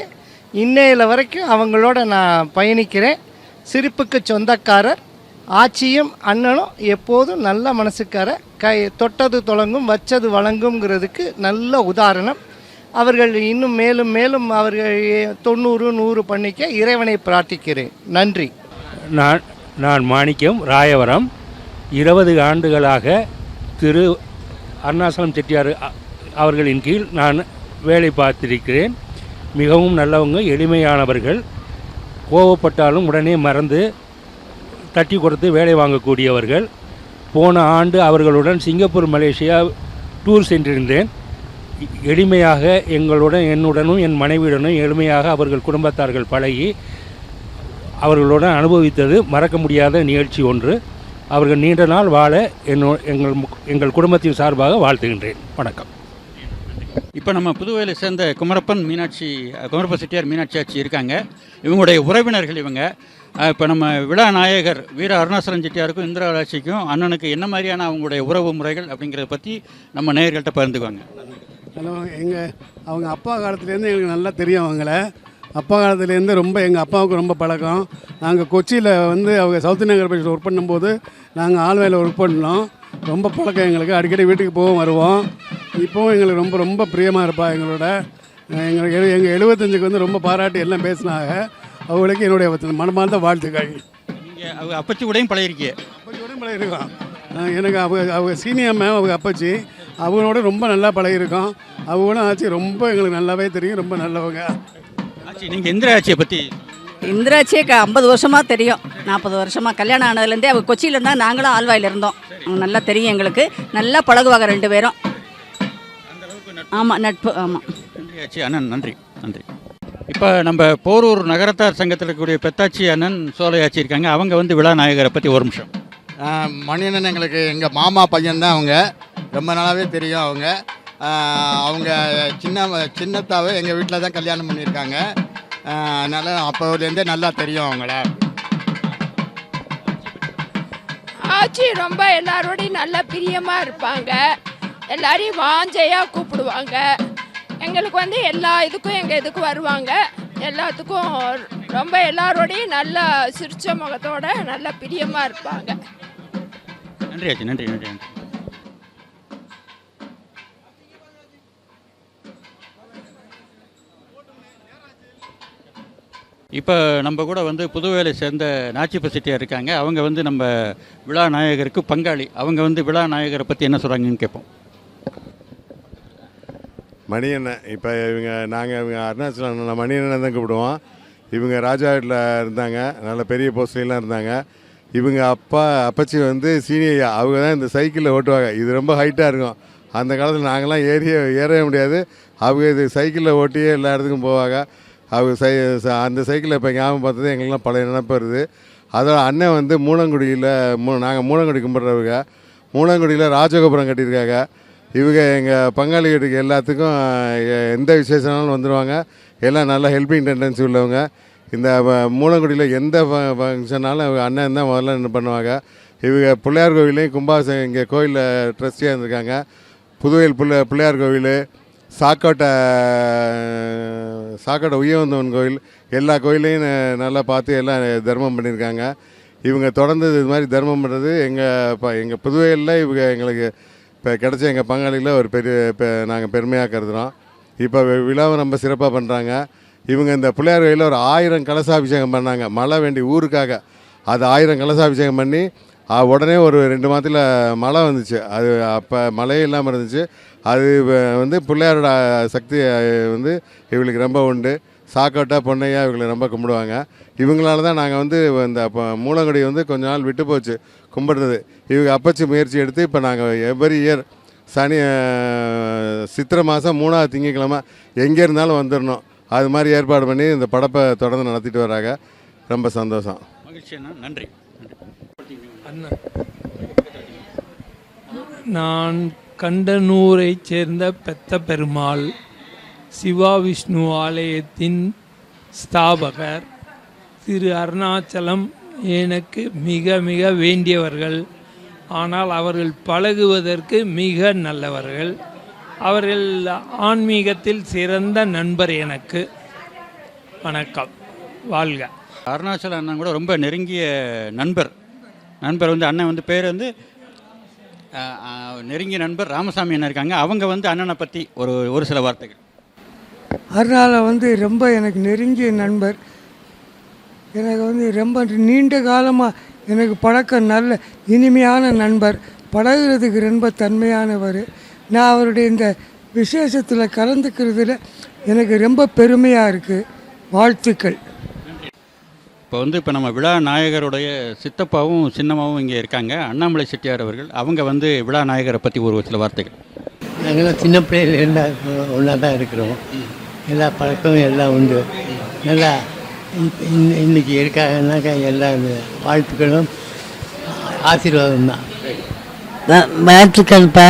இன்னையில் வரைக்கும் அவங்களோட நான் பயணிக்கிறேன். சிரிப்புக்கு சொந்தக்காரர், ஆச்சியும் அண்ணனும் எப்போதும் நல்ல மனசுக்கார, தொட்டது தொடங்கும் வச்சது வழங்குங்கிறதுக்கு நல்ல உதாரணம். அவர்கள் இன்னும் மேலும் மேலும் அவர்கள் 90 100 பண்ணிக்க இறைவனை பிரார்த்திக்கிறேன். நன்றி. நான் மாணிக்கம், ராயவரம். 20 ஆண்டுகளாக திரு அருணாசலம் செட்டியார் அவர்களின் கீழ் நான் வேலை பார்த்திருக்கிறேன். மிகவும் நல்லவங்க, எளிமையானவர்கள். கோவப்பட்டாலும் உடனே மறந்து தட்டி கொடுத்து வேலை வாங்கக்கூடியவர்கள். போன ஆண்டு அவர்களுடன் சிங்கப்பூர், மலேசியா டூர் சென்றிருந்தேன். எளிமையாக என்னுடனும் என் மனைவியுடனும் எளிமையாக அவர்கள் குடும்பத்தார்கள் பழகி அவர்களுடன் அனுபவித்தது மறக்க முடியாத நிகழ்ச்சி ஒன்று. அவர்கள் நீண்ட நாள் வாழ எங்கள் குடும்பத்தின் சார்பாக வாழ்த்துகின்றேன். வணக்கம். இப்போ நம்ம புதுவையில் சேர்ந்த குமரப்பன் செட்டியார் மீனாட்சி ஆச்சி இருக்காங்க. இவங்களுடைய உறவினர்கள் இவங்க. இப்போ நம்ம விழா நாயகர் வீர அருணாசலம் செட்டியாருக்கும் இந்திரா ஆட்சிக்கும் அண்ணனுக்கு என்ன மாதிரியான அவங்களுடைய உறவு முறைகள் அப்படிங்கிறத பற்றி நம்ம நேயர்கள்ட்ட பகிர்ந்துக்குவாங்க. ஹலோ, அவங்க அப்பா காலத்துலேருந்து எங்களுக்கு நல்லா தெரியும். அவங்கள அப்பா காலத்துலேருந்து ரொம்ப எங்கள் அப்பாவுக்கு ரொம்ப பழக்கம். நாங்கள் கொச்சியில் அவங்க சவுத் நகர் பேசில் ஒர்க் பண்ணும்போது நாங்கள் ஆழ்வாயில் ஒர்க் பண்ணோம். ரொம்ப பழக்கம் எங்களுக்கு. அடிக்கடி வீட்டுக்கு போவோம் வருவோம். இப்போவும் எங்களுக்கு ரொம்ப ரொம்ப பிரியமாக இருப்பா எங்களோட. எங்கள் 75க்கு ரொம்ப பாராட்டி எல்லாம் பேசினாங்க. அவங்களுக்கு என்னுடைய மனமார்ந்த வாழ்த்துக்கள். நீங்கள் அவங்க அப்பச்சி கூடயும் பழகிருக்கீங்க? அப்பச்சி கூடயும் பழகிருக்கோம். எனக்கு அவங்க சீனியர் மேம், அவங்க அப்பச்சி, அவங்களோட ரொம்ப நல்லா பழகிருக்கோம். அவங்களும் ஆச்சு ரொம்ப எங்களுக்கு நல்லாவே தெரியும். ரொம்ப நல்லவங்க. ஆச்சி, நீங்கள் இந்திரா ஆட்சியை பற்றி? இந்திரா ஆட்சியை 50 வருஷமாக தெரியும். 40 வருஷமாக கல்யாணம் ஆனதுலேருந்தே அவங்க கொச்சியில் இருந்தால் நாங்களும் ஆழ்வாயில் இருந்தோம். அவங்க நல்லா தெரியும் எங்களுக்கு. நல்லா பழகுவாங்க 2 பேரும். ஆமாம், நட்பு. ஆமாம். நன்றி ஆச்சி. அண்ணன் நன்றி. இப்போ நம்ம போரூர் நகரத்தார் சங்கத்தில் இருக்கக்கூடிய பெத்தாச்சி அண்ணன் சோலையாச்சி இருக்காங்க. அவங்க விழா நாயகரை பற்றி ஒரு நிமிஷம். மணியண்ணன் எங்களுக்கு எங்கள் மாமா பையன்தான். அவங்க ரொம்ப நாளாகவே தெரியும். அவங்க சின்னத்தாவை எங்கள் வீட்டில் தான் கல்யாணம் பண்ணியிருக்காங்க. அதனால் அப்போலேருந்தே நல்லா தெரியும் அவங்கள. ஆச்சி ரொம்ப எல்லாரோடையும் நல்லா பிரியமாக இருப்பாங்க. எல்லாரையும் வாஞ்சையாக கூப்பிடுவாங்க. எங்களுக்கு எல்லா இதுக்கும் எங்கள் இதுக்கு வருவாங்க. எல்லாத்துக்கும் ரொம்ப எல்லாரோடையும் நல்லா சிரிச்ச முகத்தோட நல்லா பிரியமாக இருப்பாங்க. நன்றி ஆச்சி. நன்றி. இப்போ நம்ம கூட புதுவையில சேர்ந்த நாச்சிப்ப செட்டியார் இருக்காங்க. அவங்க நம்ம விழா நாயகருக்கு பங்காளி. அவங்க விழா நாயகரை பற்றி என்ன சொல்கிறாங்கன்னு கேட்போம். மணியண்ணன், இப்போ நாங்கள் அருணாச்சலம் மணியண்ணன் தான் கூப்பிடுவோம். இவங்க ராஜா வீட்டில் இருந்தாங்க. நல்ல பெரிய போஸ்ட்லாம் இருந்தாங்க. இவங்க அப்பச்சி சீனியர். அவங்க தான் இந்த சைக்கிளில் ஓட்டுவாங்க. இது ரொம்ப ஹைட்டாக இருக்கும். அந்த காலத்தில் நாங்களாம் ஏறவே முடியாது. அவங்க இது சைக்கிளில் ஓட்டியே எல்லா இடத்துக்கும் போவாங்க. அவங்க அந்த சைக்கிளில் இப்போ ஞாபகம் பார்த்தது எங்களுக்குலாம் பழைய நினைப்பு வருது. அதோட அண்ணன் மூலங்குடியில் நாங்கள் மூலங்குடி கும்பிட்றவங்க. மூலங்குடியில் ராஜகோபுரம் கட்டியிருக்காங்க. இவங்க எங்கள் பங்காளி வீட்டுக்கு எல்லாத்துக்கும் எந்த விசேஷனாலும் வந்துடுவாங்க. எல்லாம் நல்லா ஹெல்பிங் டெண்டன்சி உள்ளவங்க. இந்த மூலங்குடியில் எந்த ஃபங்க்ஷனாலும் அவங்க அண்ணன் தான் முதல்ல என்ன பண்ணுவாங்க. இவங்க பிள்ளையார் கோவிலையும் கும்பாபிஷேகம் இங்கே கோயிலில் ட்ரஸ்டியாக இருந்திருக்காங்க. புதுவையில் பிள்ளையார் கோவில், சாக்கோட்டை உய்யவந்தவன் கோயில், எல்லா கோயிலையும் நல்லா பார்த்து எல்லாம் தர்மம் பண்ணியிருக்காங்க. இவங்க தொடர்ந்து இது மாதிரி தர்மம் பண்ணுறது எங்கள் புதுவையில் இவங்க எங்களுக்கு இப்போ கிடச்ச எங்கள் பங்காளியில் ஒரு நாங்கள் பெருமையாக கருதுகிறோம். இப்போ விழாவை ரொம்ப சிறப்பாக பண்ணுறாங்க. இவங்க இந்த பிள்ளையார் கோயிலில் ஒரு 1000 கலசாபிஷேகம் பண்ணாங்க. மழை வேண்டி ஊருக்காக. அது 1000 கலசாபிஷேகம் பண்ணி உடனே ஒரு 2 மாதத்தில் மழை வந்துச்சு. அது அப்போ மழையே இல்லாமல் இருந்துச்சு. அது பிள்ளையாரோட சக்தி இவங்களுக்கு ரொம்ப உண்டு. சாக்கோட்டை பொன்னையா இவங்களை ரொம்ப கும்பிடுவாங்க. இவங்களால தான் நாங்கள் இந்த மூலங்குடி கொஞ்ச நாள் விட்டு போச்சு கும்பிடுறது. இவங்க அப்பச்சி முயற்சி எடுத்து இப்போ நாங்கள் எவ்ரி இயர் சித்திரை மாதம் 3ஆவது திங்கட்கிழமை எங்கே இருந்தாலும் வந்துடணும். அது மாதிரி ஏற்பாடு பண்ணி இந்த படப்பை தொடர்ந்து நடத்திட்டு வராங்க. ரொம்ப சந்தோஷம். மகிழ்ச்சி. நன்றி. நான் கண்டனூரைச் சேர்ந்த பெத்த பெருமாள் சிவா விஷ்ணு ஆலயத்தின் ஸ்தாபகர். திரு அருணாச்சலம் எனக்கு மிக மிக வேண்டியவர்கள். ஆனால் அவர்கள் பழகுவதற்கு மிக நல்லவர்கள். அவர்கள் ஆன்மீகத்தில் சிறந்த நண்பர் எனக்கு. வணக்கம். வாழ்க. அருணாச்சல அண்ணன் கூட ரொம்ப நெருங்கிய நண்பர். நண்பர் வந்து அண்ணன் வந்து பேர் வந்து நெருங்கிய நண்பர் ராமசாமி அண்ணன் இருக்காங்க. அவங்க வந்து அண்ணனை பற்றி ஒரு சில வார்த்தைகள். அதனால் வந்து ரொம்ப எனக்கு நெருங்கிய நண்பர். எனக்கு வந்து ரொம்ப நீண்ட காலமாக எனக்கு பழக்கம் நல்ல இனிமையான நண்பர். பழகிறதுக்கு ரொம்ப தன்மையானவர். நான் அவருடைய இந்த விசேஷத்தில் கலந்துக்கிறதுல எனக்கு ரொம்ப பெருமையாக இருக்குது. வாழ்த்துக்கள். இப்போ நம்ம விழா நாயகருடைய சித்தப்பாவும் சின்னம்மாவும் இங்கே இருக்காங்க. அண்ணாமலை செட்டியார் அவர்கள். அவங்க வந்து விழா நாயகரை பற்றி ஒரு சில வார்த்தைகள். நாங்களாம் சின்ன பிள்ளைகள் எல்லாம் ஒன்றா தான் இருக்கிறோம். எல்லா பழக்கமும் எல்லாம் உண்டு. நல்லா இன்னைக்கு இருக்காங்கன்னாக்கா எல்லா வாழ்த்துக்களும் ஆசீர்வாதம் தான். வாழ்த்துக்கள்ப்பா.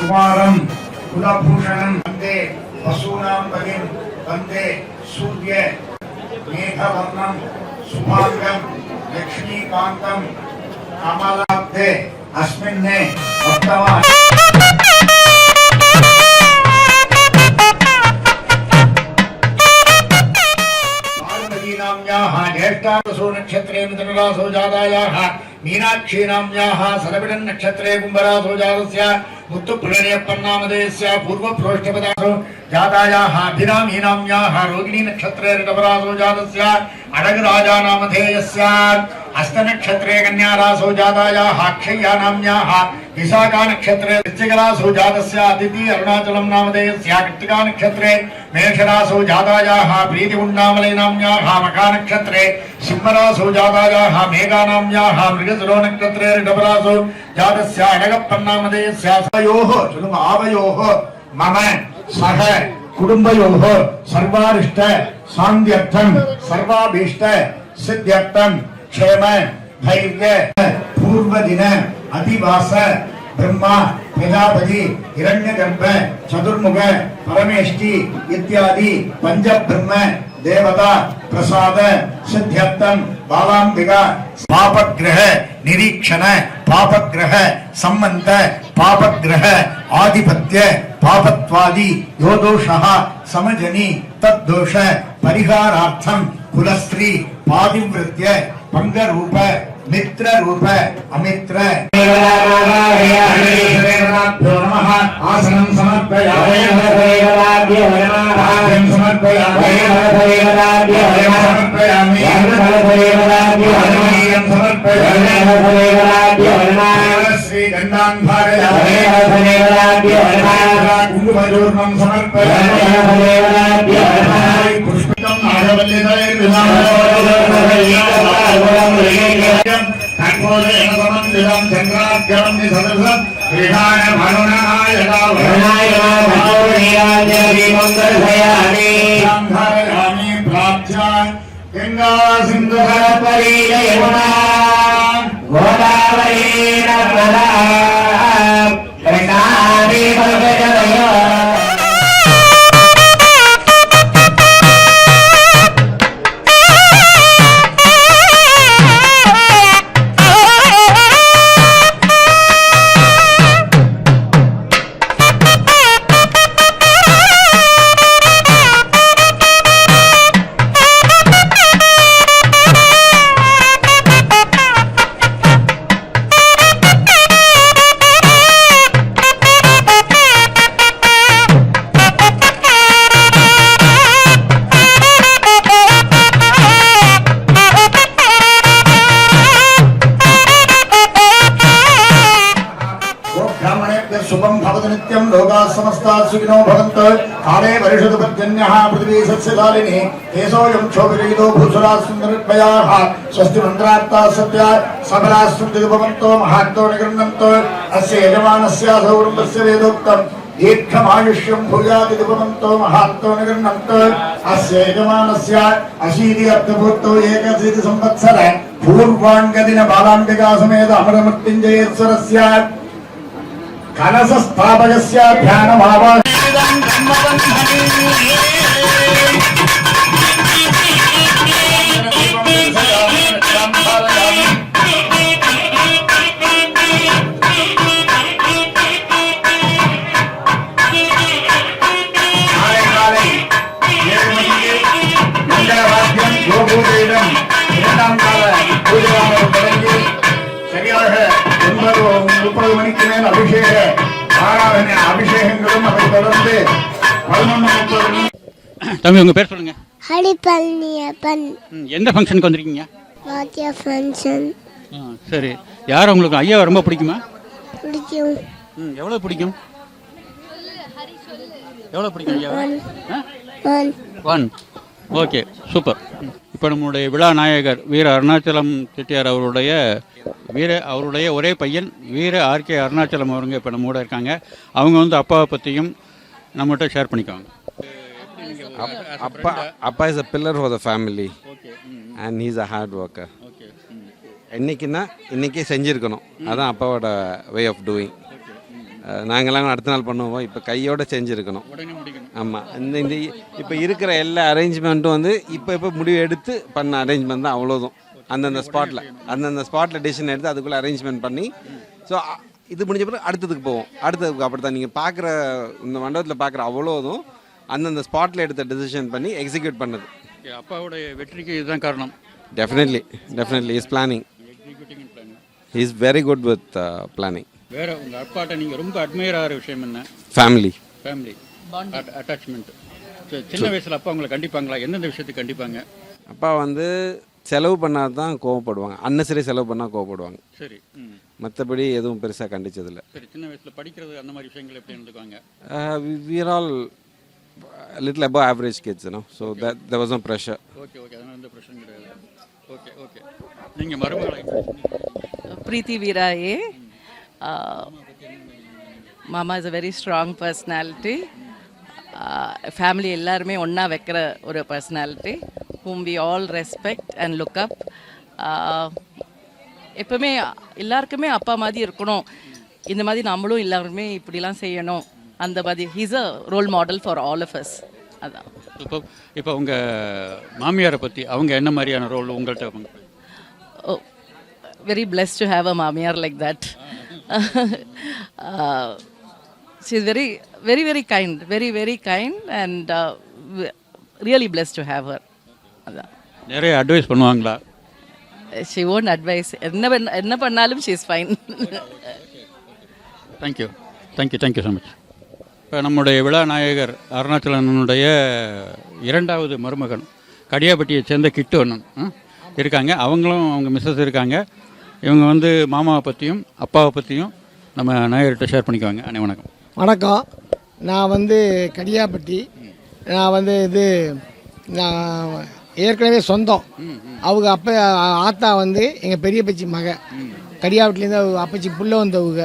कुमारं कुलभूषणं वन्दे वसूनां पतिं वन्दे सूर्य मेघवर्णं शुभांगं लक्ष्मीकान्तं कमलाब्धे अस्मिन् वर्तमान ज्येष्ठासो नक्षत्रे मिथुनरासो जातायाः मीनाक्षी नाम्याः सरविडन् नक्षत्रे कुम्भरासो जातस्य मुत्तुप्रणयपन्नामधेयस्य पूर्वप्रोष्ठपदासो जातायाः अभिरामी नाम्याः रोहिणी नक्षत्रे ऋतवरासो जातस्य अडगराजा नामधेयस्य हस्तनक्षत्रे कन्यारासो जातायाः अक्षय्या नाम्याः विशाखा नक्षत्रे वृश्चिकरासो जातस्य अदिति अरुणाचलं नामधेयस्य कृत्तिका नक्षत्रे मेषरासो जातायाः प्रीतिकुण्डामले नाम्याः मखा नक्षत्रे सिंहरासो जातायाः मेघा नाम्याः मृगशिरो नक्षत्रे ऋतवरासो जातस्य अडगप्पन्नामधेयस्य आवयोः मम सह कुटुम्बयोः सर्वारिष्ट शान्त्यर्थं सर्वाभीष्ट सिद्ध्यर्थं क्षेम धैर्य पूर्वदिन अधिवास ब्रह्मा प्रजापति हिरण्यगर्भ चतुर्मुख परमेष्टि इत्यादि पंचब्रह्म देवता प्रसाद सिद्ध्यर्थं बालांबिका पापग्रह निरीक्षण पापग्रह संबंध पापग्रह आधिपत्य पापत्वादि यो दोषः समजनि तद्दोष परिहारार्थं कुलस्त्री पादिवृत्य पंगरूप मित्र रूप अमित्र नमः आसनं समर्पयामि श्री गंधान् कुंकुमचूर्णं समर्पयामि पुष्पितं नागवल्लितैर्विधानं चन्द्राभ्यां निसदृशं विधान भरुणायधावयामि प्रार्थ्या गंगा सिंधु सरस्वती यमुना गोदावरी नर्मदा कृष्णा नित्यं लोकाः समस्ताः सुखिनो भवन्तु काले वर्षतु पर्जन्यः पृथिवी सस्यशालिनी केशोऽयं क्षोभितो भूसुराः सुन्दरत्वयाः स्वस्ति मन्त्रार्ताः सत्या सबलाः सन्तु भवन्तो महान्तो निगृह्णन्तो अस्य यजमानस्य सौरभस्य वेदोक्तम् दीर्घमायुष्यं भूयादिति भवन्तो महान्तो निगृह्णन्तो अस्य यजमानस्य अशीति अर्थपूर्तो एकशीति संवत्सर पूर्वाङ्गदिन बालाम्बिका समेत अमरमृत्युञ्जयेश्वरस्य कलशस्थापकस्य ध्यानभावान् சரியாக 9:30 மணிக்கு மேல் அபிஷேக ஆராதனை அபிஷேகங்களும் அதை தொடர்ந்து 11:30 தம்பி உங்கள் பேர் சொல்லுங்கள். ஹரிபழனியப்பன். எந்த ஃபங்க்ஷனுக்கு வந்திருக்கீங்க? வாத்தியா ஃபங்க்ஷன். சரி, யார் உங்களுக்கு ஐயா ரொம்ப பிடிக்குமா? பிடிக்கும். எவ்வளோ பிடிக்கும்? எவ்வளோ பிடிக்கும் ஐயா? 1. Okay, super. இப்போ நம்மளுடைய விழா நாயகர் வீர அருணாச்சலம் செட்டியார் அவருடைய ஒரே பையன் வீர ஆர்கே அருணாச்சலம் அவருங்க இப்போ நம்ம கூட இருக்காங்க. அவங்க வந்து அப்பாவை பற்றியும் நம்மகிட்ட ஷேர் பண்ணிக்குவாங்க. அப்பா is a pillar for the family and he's a hard worker. என்னைக்குன்னா இன்றைக்கே செஞ்சுருக்கணும், அதான் அப்பாவோட வே ஆஃப் டூயிங். நாங்கள்லாம் அடுத்த நாள் பண்ணுவோம், இப்போ கையோடு செஞ்சுருக்கணும். ஆமாம், இந்த இப்போ இருக்கிற எல்லா அரேஞ்ச்மெண்ட்டும் வந்து இப்போ முடிவு எடுத்து பண்ண அரேஞ்ச்மெண்ட் தான், அவ்வளோதும். அந்தந்த ஸ்பாட்டில் டிசிஷன் எடுத்து அதுக்குள்ளே அரேஞ்ச்மெண்ட் பண்ணி, ஸோ இது முடிஞ்ச பிறகு அடுத்ததுக்கு போவோம். அடுத்ததுக்கு அப்படி தான் நீங்கள் பார்க்குற இந்த மண்டபத்தில் பார்க்குற அவ்வளோதும் அந்தந்த ஸ்பாட்டில் எடுத்த டிசிஷன் பண்ணி எக்ஸிக்யூட் பண்ணது. அப்பாவோடைய வெற்றிக்கு இதுதான் காரணம். Definitely is planning. Is very good with planning. வேற உங்கள் அப்பாட்ட நீங்கள் ரொம்ப அட்மையர் ஆகிற விஷயம் என்ன? Family attachment. சின்ன வயசில் அப்பா உங்களை கண்டிப்பாங்களா? எந்தெந்த விஷயத்துக்கு கண்டிப்பாங்க? அப்பா வந்து செலவு பண்ணால் தான் கோவப்படுவாங்க, அன்னசரி செலவு பண்ணால் கோவப்படுவாங்க. சரி, மற்றபடி எதுவும் பெருசாக கண்டிச்சதில்லை. சரி, சின்ன வயசில் படிக்கிறது அந்த மாதிரி விஷயங்கள் எப்படி இருந்துக்குவாங்க? we are all a little above average kids, you know, so that there was no pressure. Okay, அதனால எந்த பிரச்சனையும் கிடையாது. ஓகே. நீங்கள் மருமகளை Preeti Veeraye. Mama is a very strong personality. Family எல்லாருமே ஒன்றா வைக்கிற ஒரு personality whom we all respect and look up. எப்பவுமே எல்லாருக்குமே அப்பா மாதிரி இருக்கணும், இந்த மாதிரி நம்மளும் எல்லாருமே இப்படிலாம் செய்யணும், அந்த மாதிரி he's a role model for all of us. அதான். இப்போ உங்கள் மாமியாரை பற்றி அவங்க என்ன மாதிரியான ரோல் உங்கள்கிட்ட? Very blessed to have a mamiyar like that. She's very kind, very kind, and really blessed to have her. நிறைய அட்வைஸ் பண்ணுவாங்களா? She won't advise. என்ன பண்ணாலும் she is fine. Thank you so much. இப்போ நம்முடைய விழா நாயகர் அருணாச்சலனுடைய 2வது மருமகன் கடியாப்பட்டியை சேர்ந்த கிட்டு அண்ணன் இருக்காங்க. அவங்க மிஸ்ஸஸ் இருக்காங்க. இவங்க வந்து மாமாவை பற்றியும் அப்பாவை பற்றியும் நம்ம நாயகர்கிட்ட ஷேர் பண்ணிக்குவாங்க. அண்ணே வணக்கம். வணக்கம். நான் வந்து கடியாப்பட்டி. நான் வந்து நான் ஏற்கனவே சொந்தம். அவங்க அப்பா ஆத்தா வந்து எங்கள் பெரிய பச்சி மக. கடியாப்பட்டிலேருந்து அவங்க அப்பச்சி புள்ள வந்தவங்க.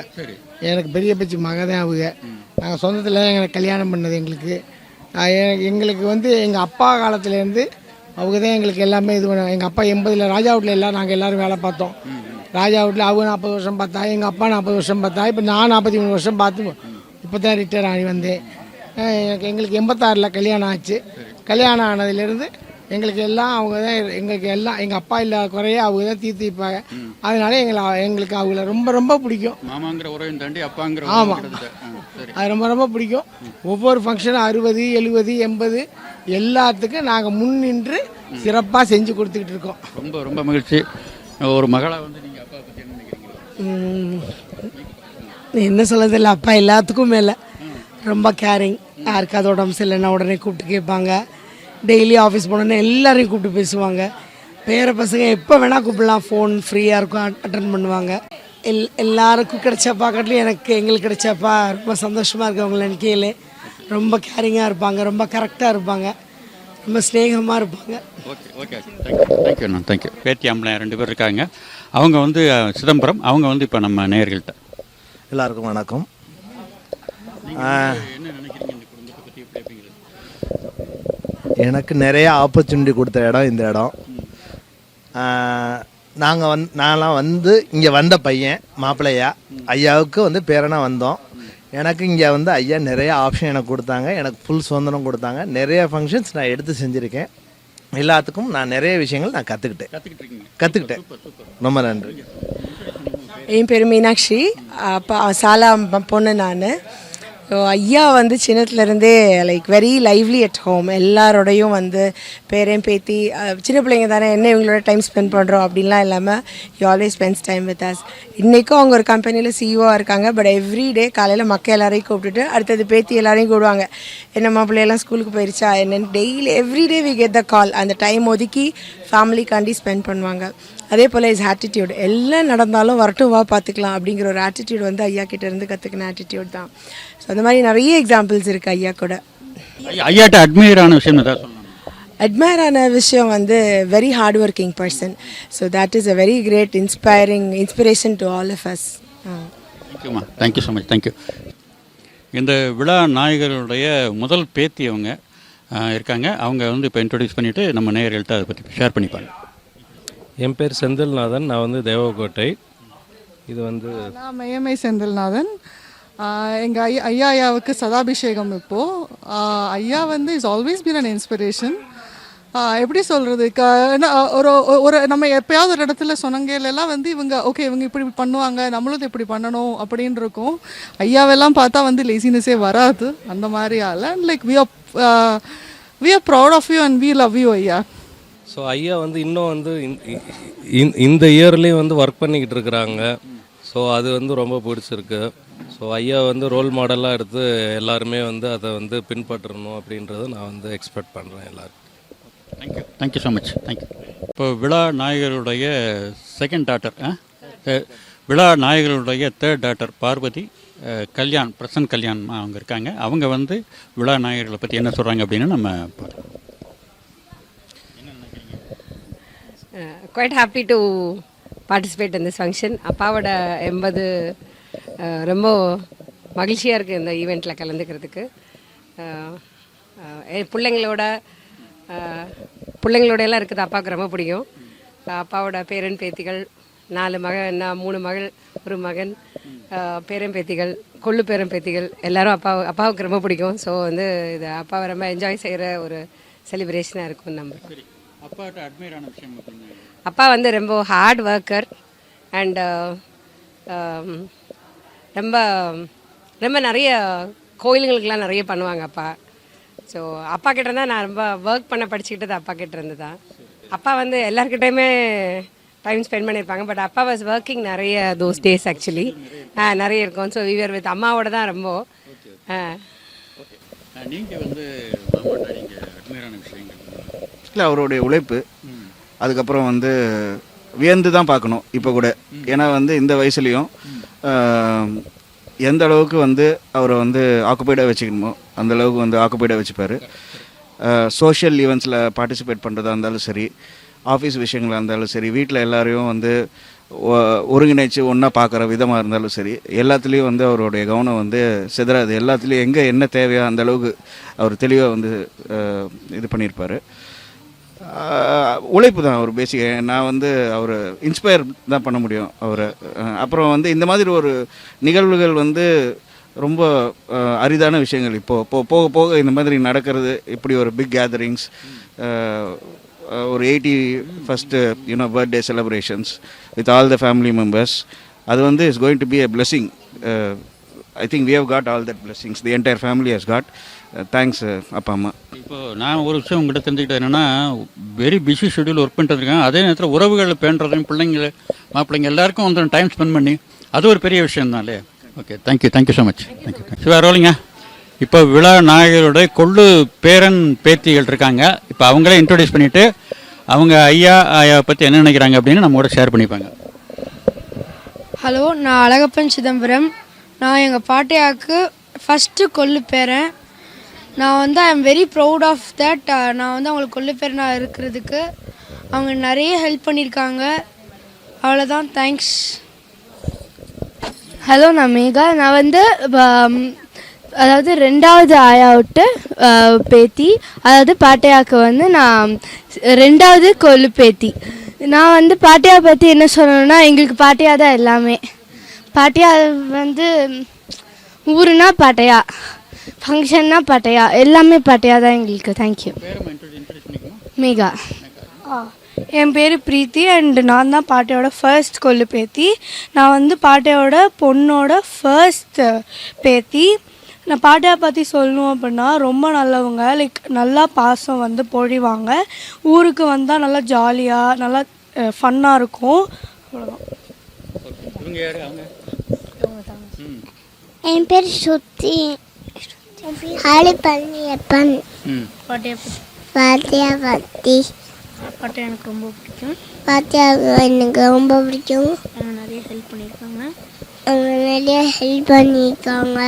எனக்கு பெரிய பச்சி மக தான் அவங்க. நாங்கள் சொந்தத்தில் எங்களுக்கு கல்யாணம் பண்ணது. எங்களுக்கு வந்து எங்கள் அப்பா காலத்துலேருந்து அவங்க தான் எங்களுக்கு எல்லாமே இது பண்ணாங்க. எங்கள் அப்பா 80 ராஜா வீட்டில் நாங்கள் எல்லோரும் வேலை பார்த்தோம். ராஜா வீட்டில் அவங்க 40 வருஷம் பார்த்தா, எங்கள் அப்பா 40 வருஷம் பார்த்தா, இப்போ நான் 43 வருஷம் பார்த்து இப்போ தான் ரிட்டையர் ஆகி வந்தேன். எங்களுக்கு 86 கல்யாணம் ஆச்சு. கல்யாணம் ஆனதுலேருந்து எங்களுக்கு எல்லாம் அவங்க தான் எங்கள் அப்பா இல்லாத குறைய அவங்க தான் தீர்த்திப்பாங்க. அதனால எங்களுக்கு அவங்கள ரொம்ப பிடிக்கும். மாமாங்கிற உறவையும் தாண்டி அப்பாங்கிற. ஆமாம், அது ரொம்ப பிடிக்கும். ஒவ்வொரு ஃபங்க்ஷனும் 60, 70, 80 எல்லாத்துக்கும் நாங்கள் முன்னின்று சிறப்பாக செஞ்சு கொடுத்துக்கிட்டு இருக்கோம். ரொம்ப மகிழ்ச்சி. ஒரு மகளாக வந்து நீங்கள் அப்பா பற்றி என்ன நினைக்கிறீங்க? என்ன சொல்லதில்லை, அப்பா எல்லாத்துக்கும் மேலே ரொம்ப கேரிங். யாருக்காவது உடம்பு சரியில்லைன்னா உடனே கூப்பிட்டு கேட்பாங்க. டெய்லி ஆஃபீஸ் போனோன்னே எல்லாரையும் கூப்பிட்டு பேசுவாங்க. பேர பசங்க எப்போ வேணால் கூப்பிடலாம், ஃபோன் ஃப்ரீயாக இருக்கும், அட்டன் பண்ணுவாங்க. எல்லாருக்கும் கிடைச்சப்பா காட்டிலும் எங்களுக்கு கிடைச்சப்பா ரொம்ப சந்தோஷமாக இருக்குது. அவங்கள நினைக்கையிலே ரொம்ப கேரிங்காக இருப்பாங்க, ரொம்ப கரெக்டாக இருப்பாங்க, ரொம்ப ஸ்நேகமாக இருப்பாங்க. ஓகே ஓகே தேங்க்யூ அண்ணா தேங்க்யூ. பேத்தி அம்மளை 2 பேர் இருக்காங்க. அவங்க வந்து சிதம்பரம், அவங்க வந்து இப்போ நம்ம நேயர்கள்ட்ட. எல்லாருக்கும் வணக்கம். என்ன நினைக்கிறீங்க இந்த குடும்பத்தை பற்றி எப்படி அப்படிங்கிறது? எனக்கு நிறைய ஆப்பர்ச்சுனிட்டி கொடுத்த இடம் இந்த இடம். நான்லாம் வந்து இங்கே வந்த பையன் மாப்பிள்ளையா ஐயாவுக்கு வந்து பேரனாக வந்தோம். எனக்கு இங்கே வந்து ஐயா நிறைய ஆப்ஷன் எனக்கு கொடுத்தாங்க, எனக்கு ஃபுல் சுதந்திரம் கொடுத்தாங்க. நிறைய ஃபங்க்ஷன்ஸ் நான் எடுத்து செஞ்சுருக்கேன். எல்லாத்துக்கும் நான் நிறைய விஷயங்கள் நான் கற்றுக்கிட்டேன். ரொம்ப நன்றி. என் பேர் மீனாட்சி, அப்போ சாலா பொண்ணு நான். ஐயா வந்து சின்னத்துலேருந்தே like very lively at home. எல்லாரோடையும் வந்து பேரன் பேத்தி சின்ன பிள்ளைங்க தானே, என்ன இவங்களோட டைம் ஸ்பெண்ட் பண்ணுறோம் அப்படின்லாம் இல்லாமல் you always spends time with us. இன்றைக்கும் அவங்க ஒரு கம்பெனியில் சிஇஓவாக இருக்காங்க. பட் எவ்ரி டே காலையில் மக்கள் எல்லாரையும் கூப்பிட்டுட்டு அடுத்தது பேத்தி எல்லாரையும் கூப்பிடுவாங்க. என்னம்மா பிள்ளையெல்லாம் ஸ்கூலுக்கு போயிடுச்சா என்னென்னு daily everyday we get the call. அந்த டைம் ஒதுக்கி ஃபேமிலிக்காண்டி ஸ்பெண்ட் பண்ணுவாங்க. அதே போல் இஸ் ஆட்டிடியூட், எல்லாம் நடந்தாலும் வரட்டும் வா பார்த்துக்கலாம் அப்படிங்கிற ஒரு ஆட்டிடியூட் வந்து ஐயா கிட்டேருந்து கற்றுக்கின ஆட்டிடியூட் தான். ஸோ அந்த மாதிரி நிறைய எக்ஸாம்பிள்ஸ் இருக்குது ஐயா கூட. ஐயாட்ட அட்மையர் ஆன விஷயம் ஏதாவது சொல்லணும்? அட்மையர் ஆன விஷயம் வந்து very hard working person. So that is a very great inspiration to all of us. தேங்க்யூம்மா, தேங்க்யூ ஸோ மச், தேங்க்யூ. இந்த விழா நாயகருடைய முதல் பேத்தி அவங்க இருக்காங்க. அவங்க வந்து இப்போ இன்ட்ரடியூஸ் பண்ணிவிட்டு நம்ம நேயர்கள்ட்ட அதை பற்றி ஷேர் பண்ணிப்பாங்க. என் பேர் செந்தில்நாதன், நான் வந்து தேவக்கோட்டை. இது வந்து நான் மையமை செந்தில்நாதன். எங்கள் ஐயாவுக்கு சதாபிஷேகம் இப்போது. ஐயா வந்து is always been an inspiration. எப்படி சொல்கிறது, ஒரு நம்ம எப்போயாவது ஒரு இடத்துல சொன்னங்கலாம் வந்து இவங்க இப்படி பண்ணுவாங்க, நம்மளும் இப்படி பண்ணணும் அப்படின்னு இருக்கும். ஐயாவெல்லாம் பார்த்தா வந்து லேசினஸே வராது அந்த மாதிரி ஆள். And like we are proud of you and we love you ஐயா. ஸோ ஐயா வந்து இன்னும் வந்து இந்த இயர்லேயும் வந்து ஒர்க் பண்ணிக்கிட்டு இருக்கிறாங்க. ஸோ அது வந்து ரொம்ப பிடிச்சிருக்கு. ஸோ ஐயா வந்து ரோல் மாடலாக எடுத்து எல்லாருமே வந்து அதை வந்து பின்பற்றணும் அப்படின்றத நான் வந்து எக்ஸ்பெக்ட் பண்ணுறேன் எல்லாரும். Thank you so much, thank you. இப்போ விழா நாயகருடைய செகண்ட் டாட்டர், விழா நாயகருடைய தேர்ட் டாட்டர் பார்வதி கல்யாண், பிரசன்ட் கல்யாண் அவங்க இருக்காங்க. அவங்க வந்து விழா நாயகர்களை பற்றி என்ன சொல்கிறாங்க அப்படின்னு நம்ம பார்க்கலாம். Quite happy to participate in this function. அப்பாவோட 80 ரொம்ப மகிழ்ச்சியாக இருக்குது இந்த ஈவெண்ட்டில் கலந்துக்கிறதுக்கு. பிள்ளைங்களோட எல்லாம் இருக்குது அப்பாவுக்கு ரொம்ப பிடிக்கும். அப்பாவோட பேரன் பேத்திகள் 3 மகள் 1 மகன், பேரன் பேத்திகள், கொள்ளு பேரன் பேத்திகள் எல்லாரும் அப்பாவுக்கு ரொம்ப பிடிக்கும். ஸோ வந்து இது அப்பாவை ரொம்ப என்ஜாய் செய்கிற ஒரு செலிப்ரேஷனாக இருக்கும். நம்ம அப்பா வந்து ரொம்ப ஹார்ட் ஒர்க்கர் அண்ட் ரொம்ப ரொம்ப நிறைய கோயிலுங்களுக்கெலாம் நிறைய பண்ணுவாங்க அப்பா. ஸோ அப்பா கிட்ட இருந்தால் நான் ரொம்ப ஒர்க் பண்ண படிச்சுக்கிட்டது அப்பா கிட்ட இருந்து தான். அப்பா வந்து எல்லாருக்கிட்டையுமே டைம் ஸ்பெண்ட் பண்ணியிருப்பாங்க. பட் அப்பா வாஸ் ஒர்க்கிங் நிறைய தோஸ் டேஸ் ஆக்சுவலி நிறைய இருக்கும். ஸோ விவர் வித் அம்மாவோட தான் ரொம்ப. நீங்கள் வந்து அட்மையரான விஷயங்கள் இல்லை, அவருடைய உழைப்பு. அதுக்கப்புறம் வந்து வியந்து தான் பார்க்கணும் இப்போ கூட. ஏன்னா வந்து இந்த வயசுலேயும் எந்த அளவுக்கு வந்து அவரை வந்து ஆக்குப்பைடாக வச்சுக்கணுமோ அந்த அளவுக்கு வந்து ஆக்குப்பைடாக வச்சுப்பார். சோஷியல் ஈவெண்ட்ஸில் பார்ட்டிசிபேட் பண்ணுறதா இருந்தாலும் சரி, ஆஃபீஸ் விஷயங்களாக இருந்தாலும் சரி, வீட்டில் எல்லாரையும் வந்து ஒருங்கிணைச்சு ஒன்றா பார்க்குற விதமாக இருந்தாலும் சரி, எல்லாத்துலேயும் வந்து அவருடைய கவனம் வந்து சிதறாது. எல்லாத்துலேயும் எங்கே என்ன தேவையோ அந்த அளவுக்கு அவர் தெளிவாக வந்து இது பண்ணியிருப்பார். உழைப்பு தான் அவர் பேசிக்க. நான் வந்து அவரை இன்ஸ்பயர் தான் பண்ண முடியும் அவரை. அப்புறம் வந்து இந்த மாதிரி ஒரு நிகழ்வுகள் வந்து ரொம்ப அரிதான விஷயங்கள். இப்போது போக போக இந்த மாதிரி நடக்கிறது, இப்படி ஒரு பிக் கேதரிங்ஸ், ஒரு 81st birthday celebrations with all the family members, அது வந்து is going to be a blessing. I think we have got all that blessings. The entire family has got. Thanks அப்பா அம்மா. இப்போ நான் ஒரு விஷயம் உங்கள்கிட்ட தெரிஞ்சுக்கிட்டேன் என்னென்னா, வெரி பிஸி ஷெட்யூல் ஒர்க் பண்ணிட்டுருக்கேன். அதே நேரத்தில் உறவுகளை பேணுறதையும் பிள்ளைங்க மாப்பிள்ளைங்க எல்லாருக்கும் வந்து டைம் ஸ்பெண்ட் பண்ணி அது ஒரு பெரிய விஷயம் தான் இல்லையா? Okay, thank you so much, thank you. Siva ரோலிங்க. இப்போ விழா நாயகருடைய கொள்ளு பேரன் பேத்திகள் இருக்காங்க. இப்போ அவங்களே இன்ட்ரோடியூஸ் பண்ணிவிட்டு அவங்க ஐயா பற்றி என்ன நினைக்கிறாங்க அப்படின்னு நம்மளோட ஷேர் பண்ணிப்பாங்க. ஹலோ, நான் அழகப்பன் சிதம்பரம். நான் எங்கள் பாட்டியாவுக்கு ஃபஸ்ட்டு கொல்லு பேரன். நான் வந்து I am very proud of that. நான் வந்து அவங்களுக்கு கொல்லு பேரனாக இருக்கிறதுக்கு அவங்க நிறைய ஹெல்ப் பண்ணியிருக்காங்க. அவ்வளோதான், தேங்க்ஸ். ஹலோ, நான் மேகா. நான் வந்து அதாவது 2வது ஆயாவிட்டு பேத்தி, அதாவது பாட்டியாவுக்கு வந்து நான் 2வது கொல்லு பேத்தி. நான் வந்து பாட்டியாவை பற்றி என்ன சொல்லணும்னா, எங்களுக்கு பாட்டியா தான் எல்லாமே. பாட்டியா வந்து ஊருனா பாட்டையா, ஃபங்க்ஷன்னா பாட்டையா, எல்லாமே பாட்டையா தான் எங்களுக்கு. தேங்க்யூ. மேகா. என் பேர் பிரீத்தி அண்ட் நான் தான் பாட்டியோட ஃபர்ஸ்ட் கொல்லு பேத்தி. நான் வந்து பாட்டியோட பொண்ணோட ஃபர்ஸ்ட் பேத்தி. நான் பாட்டியை பற்றி சொல்லணும் அப்படின்னா ரொம்ப நல்லவங்க. லைக் நல்லா பாசம் வந்து பொழிவாங்க. ஊருக்கு வந்தால் நல்லா ஜாலியாக நல்லா ஃபன்னாக இருக்கும். அவ்வளோதான். என் பேர் ஸ்ருதி. ஹாலி பழனியப்பன். பாட்டியா பற்றி பாத்தியா பற்றி பாட்டியா எனக்கு ரொம்ப பிடிக்கும். பாத்தியா எனக்கு ரொம்ப பிடிக்கும். அவங்க நிறைய ஹெல்ப் பண்ணியிருக்காங்க. அவங்க நிறைய ஹெல்ப் பண்ணியிருக்காங்க.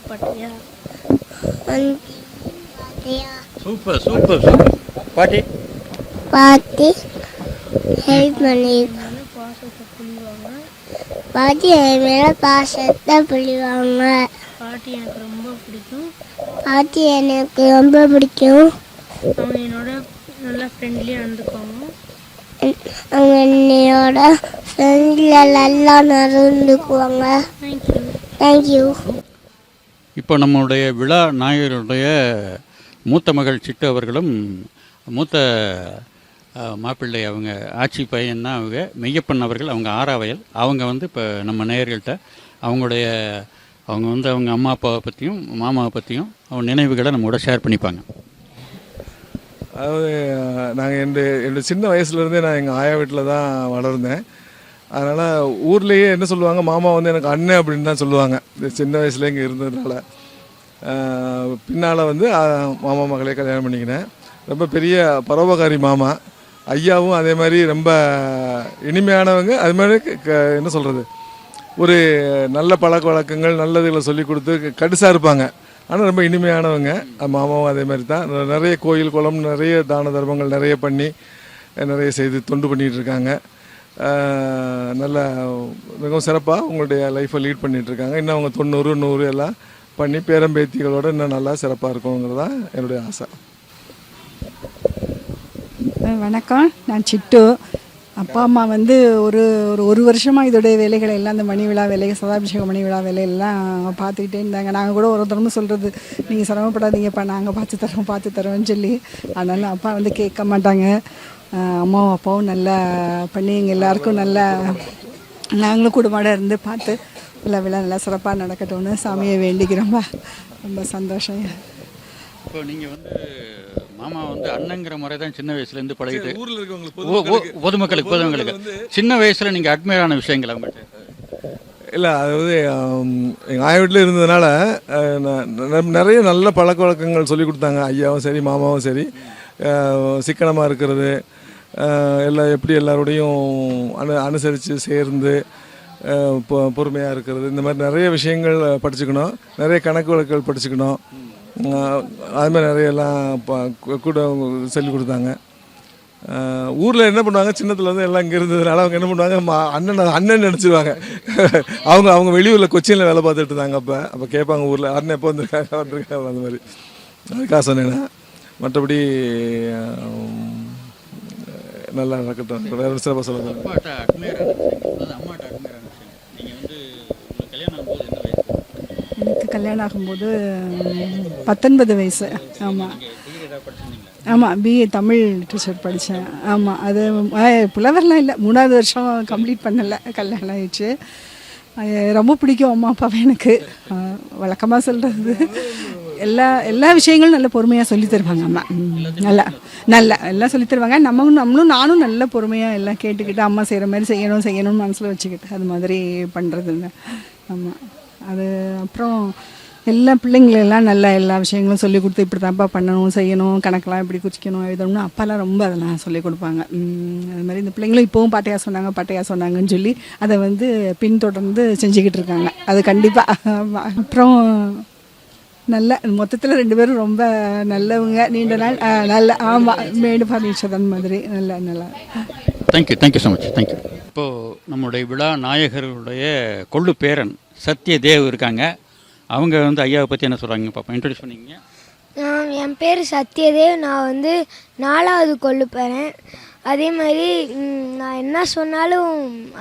பாட்டியா பாத்தியா சூப்பர் சூப்பர் சூப்பர். பாட்டி பாத்தி ஹெல்ப் பண்ணியிருக்காங்க. பாட்டி என் மேலே பாசத்தை புரிவாங்க. பாட்டி எனக்கு ரொம்ப பிடிக்கும். பாட்டி எனக்கு ரொம்ப பிடிக்கும். அவங்க என்னோட நல்லா ஃப்ரெண்ட்லியாக நடந்துக்குவாங்க. அவங்க என்னையோட ஃப்ரெண்டில் நல்லா நடந்துக்குவாங்க. தேங்க்யூ. இப்போ நம்மளுடைய விழா நாயகருடைய மூத்த மகள் சிட்டு அவர்களும் மூத்த மாப்பிள்ளை அவங்க ஆட்சி பையன்னா அவங்க மெய்யப்பன் அவர்கள், அவங்க ஆறாவயல். அவங்க வந்து இப்போ நம்ம நேயர்கள்ட்ட அவங்க வந்து அவங்க அம்மா அப்பாவை பற்றியும் மாமாவை பற்றியும் அவங்க நினைவுகளை நம்மளோட ஷேர் பண்ணிப்பாங்க. அதாவது நாங்கள் என்னோட சின்ன வயசுலேருந்தே நான் எங்கள் ஆயா வீட்டில் தான் வளர்ந்தேன். அதனால் ஊர்லேயே என்ன சொல்லுவாங்க, மாமா வந்து எனக்கு அண்ணன் அப்படின்னு தான் சொல்லுவாங்க. இந்த சின்ன வயசுல இங்கே இருந்ததுனால பின்னால் வந்து மாமா மகளே கல்யாணம் பண்ணிக்கினேன். ரொம்ப பெரிய பரோபகாரி மாமா. ஐயாவும் அதே மாதிரி ரொம்ப இனிமையானவங்க. அது மாதிரி என்ன சொல்கிறது, ஒரு நல்ல பழக்க வழக்கங்கள் நல்லதுகளை சொல்லி கொடுத்து கடுசாக இருப்பாங்க. ஆனால் ரொம்ப இனிமையானவங்க. மாமாவும் அதே மாதிரி தான். நிறைய கோயில் குளம், நிறைய தான தர்மங்கள் நிறைய பண்ணி நிறைய செய்து தொண்டு பண்ணிகிட்டு இருக்காங்க. நல்ல மிகவும் சிறப்பாக உங்களுடைய லைஃப்பை லீட் பண்ணிகிட்ருக்காங்க. இன்னும் அவங்க 90, 100 எல்லாம் பண்ணி பேரம்பேத்திகளோடு இன்னும் நல்லா சிறப்பாக இருக்கணுங்கிறது தான் என்னுடைய ஆசை. வணக்கம், நான் சிட்டு. அப்பா அம்மா வந்து ஒரு வருஷமாக இதோடைய வேலைகளை எல்லாம், இந்த மணி விழா வேலை, சதாபிஷேக மணி விழா வேலையெல்லாம் பார்த்துக்கிட்டே இருந்தாங்க. நாங்கள் கூட ஒரு தடவை சொல்கிறது, நீங்கள் சிரமப்படாதீங்கப்பா, நாங்கள் பார்த்து தரோம்னு சொல்லி. அதனால் அப்பா வந்து கேட்க மாட்டாங்க. அம்மாவும் அப்பாவும் நல்லா பண்ணி எங்கள் எல்லாருக்கும் நல்லா, நாங்களும் குடும்பமாக இருந்து பார்த்து எல்லா விழா நல்லா சிறப்பாக நடக்கட்டும்னு சாமியை வேண்டிக்கிறோம்பா. ரொம்ப சந்தோஷம். இப்போ நீங்கள் வந்து மாமா வந்து அண்ணங்கிற முறை தான் சின்ன வயசுலேருந்து பழகிட்டு ஊரில் இருக்கவங்களுக்கு பொதுமக்களுக்கு சின்ன வயசில் நீங்கள் அட்மையரான விஷயங்கள் அவங்கள்ட்ட? இல்லை, அதாவது எங்கள் ஆயா வீட்டில் இருந்ததுனால நிறைய நல்ல பழக்க வழக்கங்கள் சொல்லி கொடுத்தாங்க. ஐயாவும் சரி மாமாவும் சரி. சிக்கனமாக இருக்கிறது, எப்படி எல்லாரோடையும் அனுசரித்து சேர்ந்து பொறுமையாக இருக்கிறது, இந்த மாதிரி நிறைய விஷயங்கள் படிச்சுக்கணும். நிறைய கணக்கு வழக்குகள் படிச்சுக்கணும். அதுமாதிரி நிறையெல்லாம் கூட சொல்லி கொடுத்தாங்க. ஊரில் என்ன பண்ணுவாங்க, சின்னத்தில் வந்து எல்லாம் இங்கே இருந்ததுனால அவங்க என்ன பண்ணுவாங்க, அண்ணன் நினச்சிடுவாங்க. அவங்க வெளியூரில் கொச்சினில் வேலை பார்த்துட்டு இருந்தாங்க. அப்போ கேட்பாங்க ஊரில், அண்ணன் எப்போ வந்திருக்காங்க அந்த மாதிரி. அதுக்காக சொன்னேன்னா, மற்றபடி நல்லா நடக்கட்டும். வேறு சிறப்பாக சொல்லுங்கள். எனக்கு கல்யாணம் ஆகும்போது 19 வயசு. ஆமாம் ஆமாம், பிஏ தமிழ் லிட்ரேச்சர் படித்தேன். ஆமாம், அது புலவர்லாம் இல்லை, 3வது வருஷம் கம்ப்ளீட் பண்ணலை, கல்யாணம் ஆயிடுச்சு. ரொம்ப பிடிக்கும் அம்மா அப்பாவை எனக்கு. வழக்கமாக சொல்கிறது, எல்லா விஷயங்களும் நல்ல பொறுமையாக சொல்லி தருவாங்க அம்மா. நல்லா எல்லாம் சொல்லி தருவாங்க. நானும் நல்ல பொறுமையாக எல்லாம் கேட்டுக்கிட்டு அம்மா செய்கிற மாதிரி செய்யணும்னு மனசில் வச்சுக்கிட்டு அது மாதிரி பண்ணுறதுங்க. ஆமாம், அது அப்புறம் எல்லா பிள்ளைங்களெல்லாம் நல்லா எல்லா விஷயங்களும் சொல்லி கொடுத்து இப்படி தான்ப்பா பண்ணணும் செய்யணும் கணக்கெல்லாம் இப்படி குறிக்கணும் எழுதணும்னு அப்பாலாம் ரொம்ப அதெல்லாம் சொல்லி கொடுப்பாங்க. அது மாதிரி இந்த பிள்ளைங்களும் இப்போவும் பாட்டையா சொன்னாங்கன்னு சொல்லி அதை வந்து பின்தொடர்ந்து செஞ்சுக்கிட்டு இருக்காங்க. அது கண்டிப்பாக. அப்புறம் நல்ல மொத்தத்தில் 2 பேரும் ரொம்ப நல்லவங்க. நீண்ட நாள் நல்ல ஆமாம் மேடு பர்னிச்சர் மாதிரி நல்லா. Thank you so much. தேங்க்யூ. இப்போது நம்முடைய விழா நாயகர்களுடைய கொள்ளு பேரன் சத்யதேவ் இருக்காங்க. அவங்க வந்து ஐயாவை பற்றி என்ன சொல்கிறாங்க பாப்பா, இன்ட்ரடியூஸ் பண்ணிங்க. என் பேர் சத்யதேவ். நான் வந்து 4வது கொள்ளு பேரன். அதே மாதிரி நான் என்ன சொன்னாலும்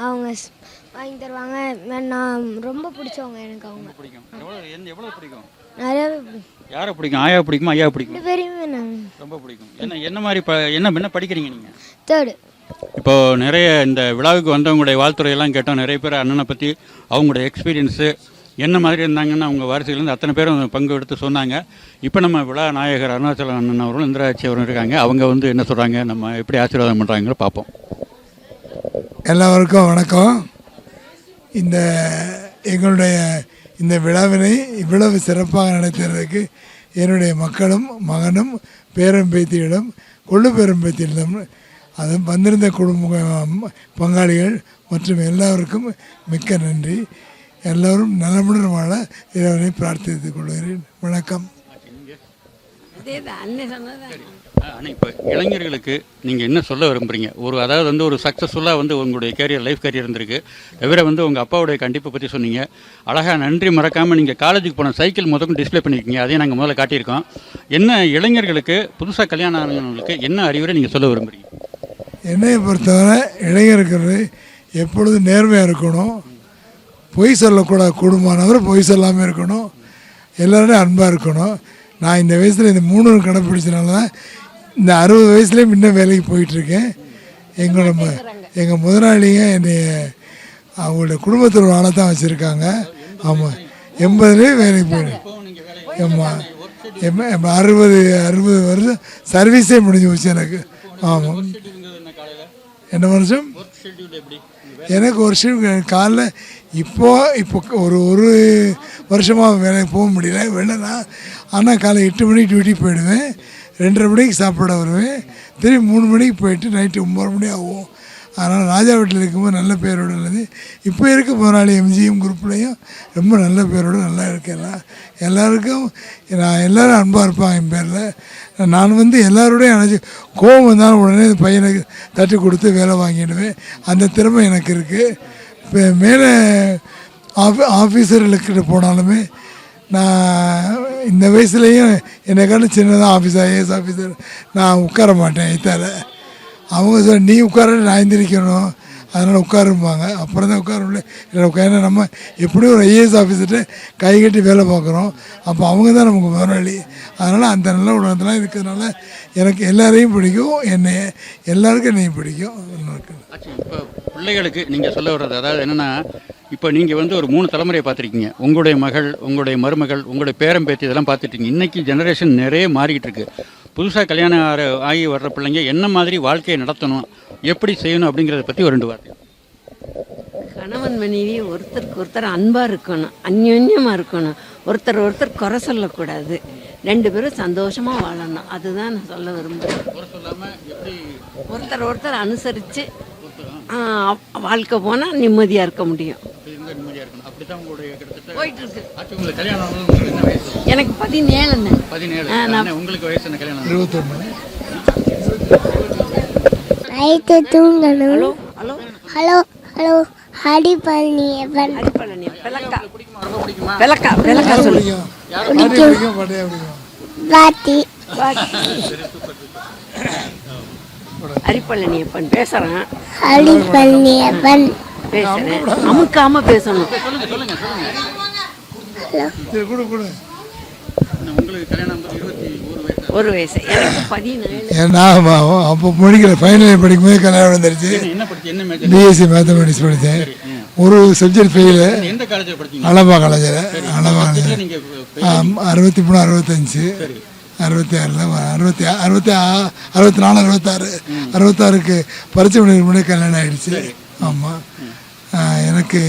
அவங்க வாங்கி தருவாங்க. நான் ரொம்ப பிடிச்சவங்க எனக்கு. அவங்க எவ்வளோ பிடிக்கும்? நிறைய. யாரை பிடிக்கும்? ஆயா பிடிக்குமா ஐயா பிடிக்கும்? 2 பேரையுமே நான் ரொம்ப பிடிக்கும். என்ன மாதிரி என்ன படிக்கிறீங்க நீங்கள்? 3rd. இப்போது நிறைய இந்த விழாவுக்கு வந்தவங்களுடைய வாழ்த்துறையெல்லாம் கேட்டோம். நிறைய பேர் அண்ணனை பற்றி அவங்களுடைய எக்ஸ்பீரியன்ஸு என்ன மாதிரி இருந்தாங்கன்னு அவங்க வாரிசுலேருந்து அத்தனை பேரும் பங்கு எடுத்து சொன்னாங்க. இப்போ நம்ம விழா நாயகர் அருணாச்சலம் அண்ணன் அவர்களும் இந்திராட்சி அவரும் இருக்காங்க. அவங்க வந்து என்ன சொல்கிறாங்க, நம்ம எப்படி ஆசீர்வாதம் பண்ணுறாங்களோ பார்ப்போம். எல்லாருக்கும் வணக்கம். எங்களுடைய இந்த விழாவினை இவ்வளவு சிறப்பாக நடத்துறதுக்கு என்னுடைய மக்களும் மகனும் பேரம்பேத்தியிடம் கொள்ளு பேரம்பேத்தியிடம் அதுவும் வந்திருந்த குடும்ப பங்காளிகள் மற்றும் எல்லாருக்கும் மிக்க நன்றி. எல்லோரும் நலமுடன் வாழ இறைவனை பிரார்த்தித்துக் கொள்கிறேன். வணக்கம். ஆனால் இப்போ இளைஞர்களுக்கு நீங்கள் என்ன சொல்ல விரும்புகிறீங்க? அதாவது வந்து ஒரு சக்ஸஸ்ஃபுல்லாக வந்து உங்களுடைய லைஃப் கேரியர் இருந்திருக்கு. தவிர வந்து உங்கள் அப்பாவுடைய கண்டிப்பை பற்றி சொன்னீங்க. அழகாக நன்றி மறக்காமல் நீங்கள் காலேஜுக்கு போன சைக்கிள் முதல்ல டிஸ்பிளே பண்ணியிருக்கீங்க. அதையும் நாங்கள் முதல்ல காட்டியிருக்கோம். என்ன இளைஞர்களுக்கு புதுசாக கல்யாணம் ஆனவங்களுக்கு என்ன அறிவுரை நீங்கள் சொல்ல விரும்புகிறீங்க? என்னையை பொறுத்தவரை இளைஞர்கள் எப்பொழுதும் நேர்மையாக இருக்கணும். பொய் சொல்லக்கூடாது. கூடுமானவர் பொய் சொல்லாமல் இருக்கணும். எல்லோரும் அன்பாக இருக்கணும். நான் இந்த வயசில் இந்த 3 கடைப்பிடிச்சனால தான் இந்த 60 வயசுலேயும் இன்னும் வேலைக்கு போயிட்டுருக்கேன். எங்கள் முதலாளிங்க என்னை அவங்களுடைய குடும்பத்தில் ஒரு ஆளை தான் வச்சுருக்காங்க. ஆமாம், 80லேயே வேலைக்கு போயிடுவேன். ஆமாம், 60 வருஷம் சர்வீஸே முடிஞ்சு போச்சு எனக்கு. ஆமாம். என்ன வருஷம் எனக்கு வருஷம் காலைல இப்போ ஒரு வருஷமாக வேலைக்கு போக முடியல வெளிலனா. ஆனால் காலை 8 மணிக்கு டியூட்டி போயிடுவேன். 2:30 மணிக்கு சாப்பிட வருவேன். திரும்பி 3 மணிக்கு போயிட்டு நைட்டு 9 மணி ஆகும். அதனால் ராஜா வீட்டில் இருக்கும்போது நல்ல பேரோடு இருந்தது. இப்போ இருக்க போராளி எம்ஜிஎம் குரூப்லேயும் ரொம்ப நல்ல பேரோடு நல்லா இருக்கேன். எல்லாருக்கும் நான் எல்லோரும் அன்பாக இருப்பாங்க என் பேரில். நான் வந்து எல்லாரோடையும் நினச்சி கோவம் வந்தாலும் உடனே பையனுக்கு தட்டி கொடுத்து வேலை வாங்கிடுவேன். அந்த திறமை எனக்கு இருக்குது. இப்போ மேலே ஆஃபீஸர்களுக்கிட்ட போனாலுமே நான் இந்த வயசுலேயும் என்னைக்கான சின்னதாக ஐஏஎஸ் ஆஃபீஸர் நான் உட்கார மாட்டேன். எத்தால் அவங்க நீ உட்கார நான் எந்திரிக்கணும், அதனால் உட்காருப்பாங்க. அப்புறம் தான் உட்கார முடியல. ஏன்னா நம்ம எப்படியும் ஒரு ஐஏஎஸ் ஆஃபீஸர்கிட்ட கை கட்டி வேலை பார்க்குறோம். அப்போ அவங்க தான் நமக்கு முதலாளி. அதனால் அந்த நல்ல உணவத்தெல்லாம் இருக்கிறதுனால எனக்கு எல்லாரையும் பிடிக்கும். எல்லாருக்கும் என்னையும் பிடிக்கும். இப்போ பிள்ளைகளுக்கு நீங்கள் சொல்ல வர்றது அதாவது என்னென்னா, இப்போ நீங்கள் வந்து ஒரு 3 தலைமுறையை பார்த்துருக்கீங்க. உங்களுடைய மகள், உங்களுடைய மருமகள், உங்களுடைய பேரம்பேத்தி இதெல்லாம் பார்த்துட்டீங்க. இன்றைக்கி ஜெனரேஷன் நிறைய மாறிக்கிட்டு இருக்கு. புதுசாக கல்யாணம் ஆகி வர்ற பிள்ளைங்க என்ன மாதிரி வாழ்க்கையை நடத்தணும், எப்படி செய்யணும் அப்படிங்கிறத பற்றி ஒரு 2 வார்த்தை. கணவன் மனைவி ஒருத்தருக்கு ஒருத்தர் அன்பாக இருக்கணும், அந்யோன்யமாக இருக்கணும், ஒருத்தர் குறை சொல்லக்கூடாது, 2 பேரும் சந்தோஷமாக வாழணும். அதுதான் நான் சொல்ல விரும்புகிறேன். ஒருத்தர் அனுசரித்து வாழ்க்கை போனால் நிம்மதியாக இருக்க முடியும். போயிட்டு இருக்கு. எனக்கு 17. உங்களுக்கு வயசு என்ன? கல்யாணம் 21. நைட்டு தூங்கணும். ஹலோ ஹரிபழனியப்பன். பாத்தி ஹரிபழனியப்பன் பேசுகிறேன். ஹரிபழனியப்பன் பேசுகிறேன். அமுக்காம பேசணும். ஒரு வயசு. எனக்கு 17. அப்போ படிக்கல. ஃபைனல் படிக்கும்போது கல்யாணம் வந்துருச்சு. பிஎஸ்சி மேத்தமெட்டிக்ஸ் படித்தேன். ஒரு சப்ஜெக்ட் ஃபெயிலு. அலபா காலேஜில் 63, 65, 66, 64, 66க்கு பரிச்சை முன்னாடி கல்யாணம் ஆகிடுச்சு. ஆமாம். எனக்கு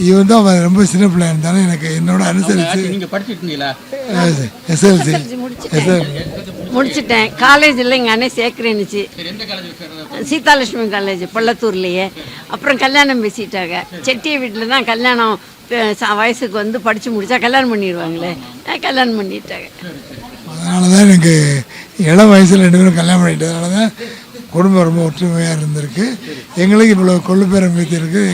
இவன் தான் ரொம்ப சின்ன பிள்ளையா இருந்தாலும் எனக்கு என்னோட அனுசரித்து நீங்கள் படிச்சுட்டு இருந்தீங்களா? எஸ்எல்சி முடிச்சிட்டேன். காலேஜில் எங்கள் அண்ணன் சேர்க்குறேன்னுச்சு, சீதாலட்சுமி காலேஜ் பள்ளத்தூர்லேயே. அப்புறம் கல்யாணம் பேசிட்டாங்க. செட்டிய வீட்டில் தான் கல்யாணம் வயசுக்கு வந்து படித்து முடித்தா கல்யாணம் பண்ணிடுவாங்களே, கல்யாணம் பண்ணிட்டாங்க. அதனால தான் எனக்கு இளம் வயசில் 2 பேரும் கல்யாணம் பண்ணிட்டதுனால தான் குடும்பம் ரொம்ப ஒற்றுமையாக இருந்திருக்கு. எங்களுக்கு இவ்வளோ கொள்ளு பேரம் பேத்தி இருக்குது,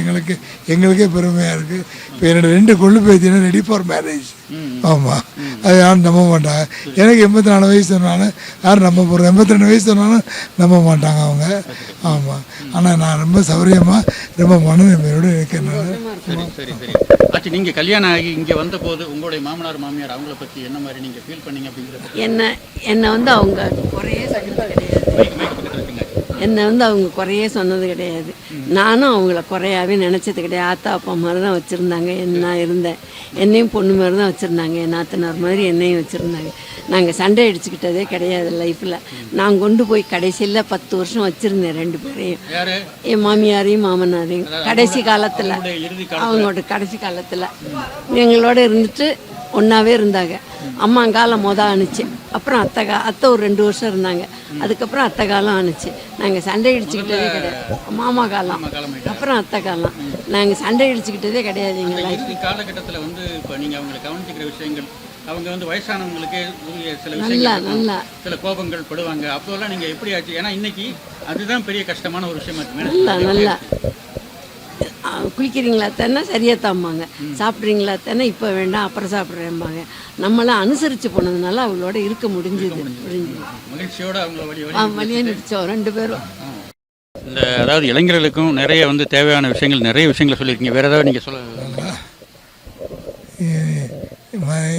எங்களுக்கே பெருமையாக இருக்குது. இப்போ என்னோட 2 கொள்ளு பேத்தினா ரெடி ஃபார் மேரேஜ். ஆமாம், அது யாரும் நம்ப மாட்டாங்க. எனக்கு 84 வயசு சொன்னாலும் யாரும் நம்ப போகிறோம், 82 வயசு சொன்னாலும் நம்ப மாட்டாங்க அவங்க. ஆமாம், ஆனால் நான் ரொம்ப சௌரியமாக ரொம்ப மனநிலைமையோடு இருக்கேன். ஆச்சு, நீங்கள் கல்யாணம் ஆகி இங்கே வந்த போது உங்களுடைய மாமனார் மாமியார் அவங்கள பற்றி என்ன மாதிரி நீங்கள் ஃபீல் பண்ணீங்க அப்படிங்கிறது? என்னை வந்து அவங்க குறையே சொன்னது கிடையாது. என்னை வந்து அவங்க குறையே சொன்னது கிடையாது. நானும் அவங்கள குறையாவே நினச்சது கிடையாது. ஆத்தா அப்பா மாதிரி தான் வச்சுருந்தாங்க. நான் இருந்தேன், என்னையும் பொண்ணு மாதிரி தான் வச்சுருந்தாங்க. என் நாத்தனார் மாதிரி என்னையும் வச்சுருந்தாங்க. நாங்கள் சண்டை அடிச்சுக்கிட்டதே கிடையாது லைஃப்பில். நான் கொண்டு போய் கடைசியில் 10 வருஷம் வச்சுருந்தேன் 2 பேரையும், என் மாமியாரையும் மாமனாரையும். கடைசி காலத்தில், அவங்களோட கடைசி காலத்தில் எங்களோட இருந்துட்டு ஒன்றாவே இருந்தாங்க. அம்மா காலம் ஆணுச்சு, அப்புறம் அத்தை ஒரு 2 வருஷம் இருந்தாங்க. அதுக்கப்புறம் அத்தை காலம் ஆணுச்சு. நாங்கள் சண்டை அடிச்சுக்கிட்டதே கிடையாது. மாமா காலம், அப்புறம் அத்தை காலம். நாங்கள் சண்டை அடிச்சுக்கிட்டதே கிடையாது. எங்கள் காலகட்டத்தில் வந்து இப்போ நீங்கள் அவங்களை கவனிச்சுக்கிற விஷயங்கள், அவங்க வந்து வயசானவங்களுக்கு சில நல்லா சில கோபங்கள் படுவாங்க. அப்போல்லாம் நீங்கள் எப்படி ஆச்சு? ஏன்னா இன்னைக்கு அதுதான் பெரிய கஷ்டமான ஒரு விஷயமா இருக்கு. நல்லா குளிக்கிறீங்களா தானே சரியாக தாம்பாங்க, சாப்பிட்றீங்களா தானே இப்போ வேண்டாம் அப்புறம் சாப்பிட்றேன்பாங்க. நம்மளாம் அனுசரித்து போனதுனால அவங்களோட இருக்க முடிஞ்சுது. மகிழ்ச்சியோடு அவங்கள வழியே நிடிச்சோம் 2 பேரும். இந்த அதாவது இளைஞர்களுக்கும் நிறைய வந்து தேவையான விஷயங்கள், நிறைய விஷயங்களை சொல்லியிருக்கீங்க. வேறு ஏதாவது நீங்கள் சொல்ல?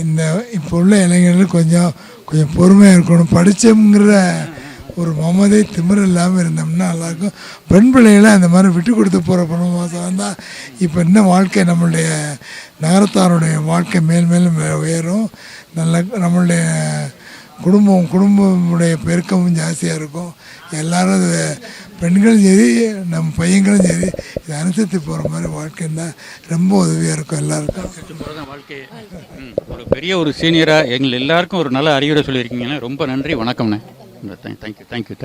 இந்த இப்போ உள்ள இளைஞர்கள் கொஞ்சம் பொறுமையாக இருக்கணும். படித்தோங்கிற ஒரு மமதை திமிர இல்லாமல் இருந்தோம்னா நல்லாயிருக்கும். பெண் பிள்ளைகளை அந்த மாதிரி விட்டு கொடுத்து போகிற மாதம் வந்தால் இப்போ இன்னும் வாழ்க்கை, நம்மளுடைய நகரத்தாருடைய வாழ்க்கை மேலும் உயரும். நம்மளுடைய குடும்பமுடைய பெருக்கமும் ஜாஸ்தியாக இருக்கும். எல்லோரும் அது பெண்களும் சரி நம்ம பையங்களும் சரி இதை அனுசரித்து போகிற மாதிரி வாழ்க்கைன்னா ரொம்ப உதவியாக இருக்கும் எல்லாருக்கும். வாழ்க்கை ஒரு பெரிய ஒரு சீனியராக எங்கள் எல்லாருக்கும் ஒரு நல்ல அறிவுரை சொல்லியிருக்கீங்கன்னா ரொம்ப நன்றி. வணக்கம்ண்ணே. தேங்க்யூ.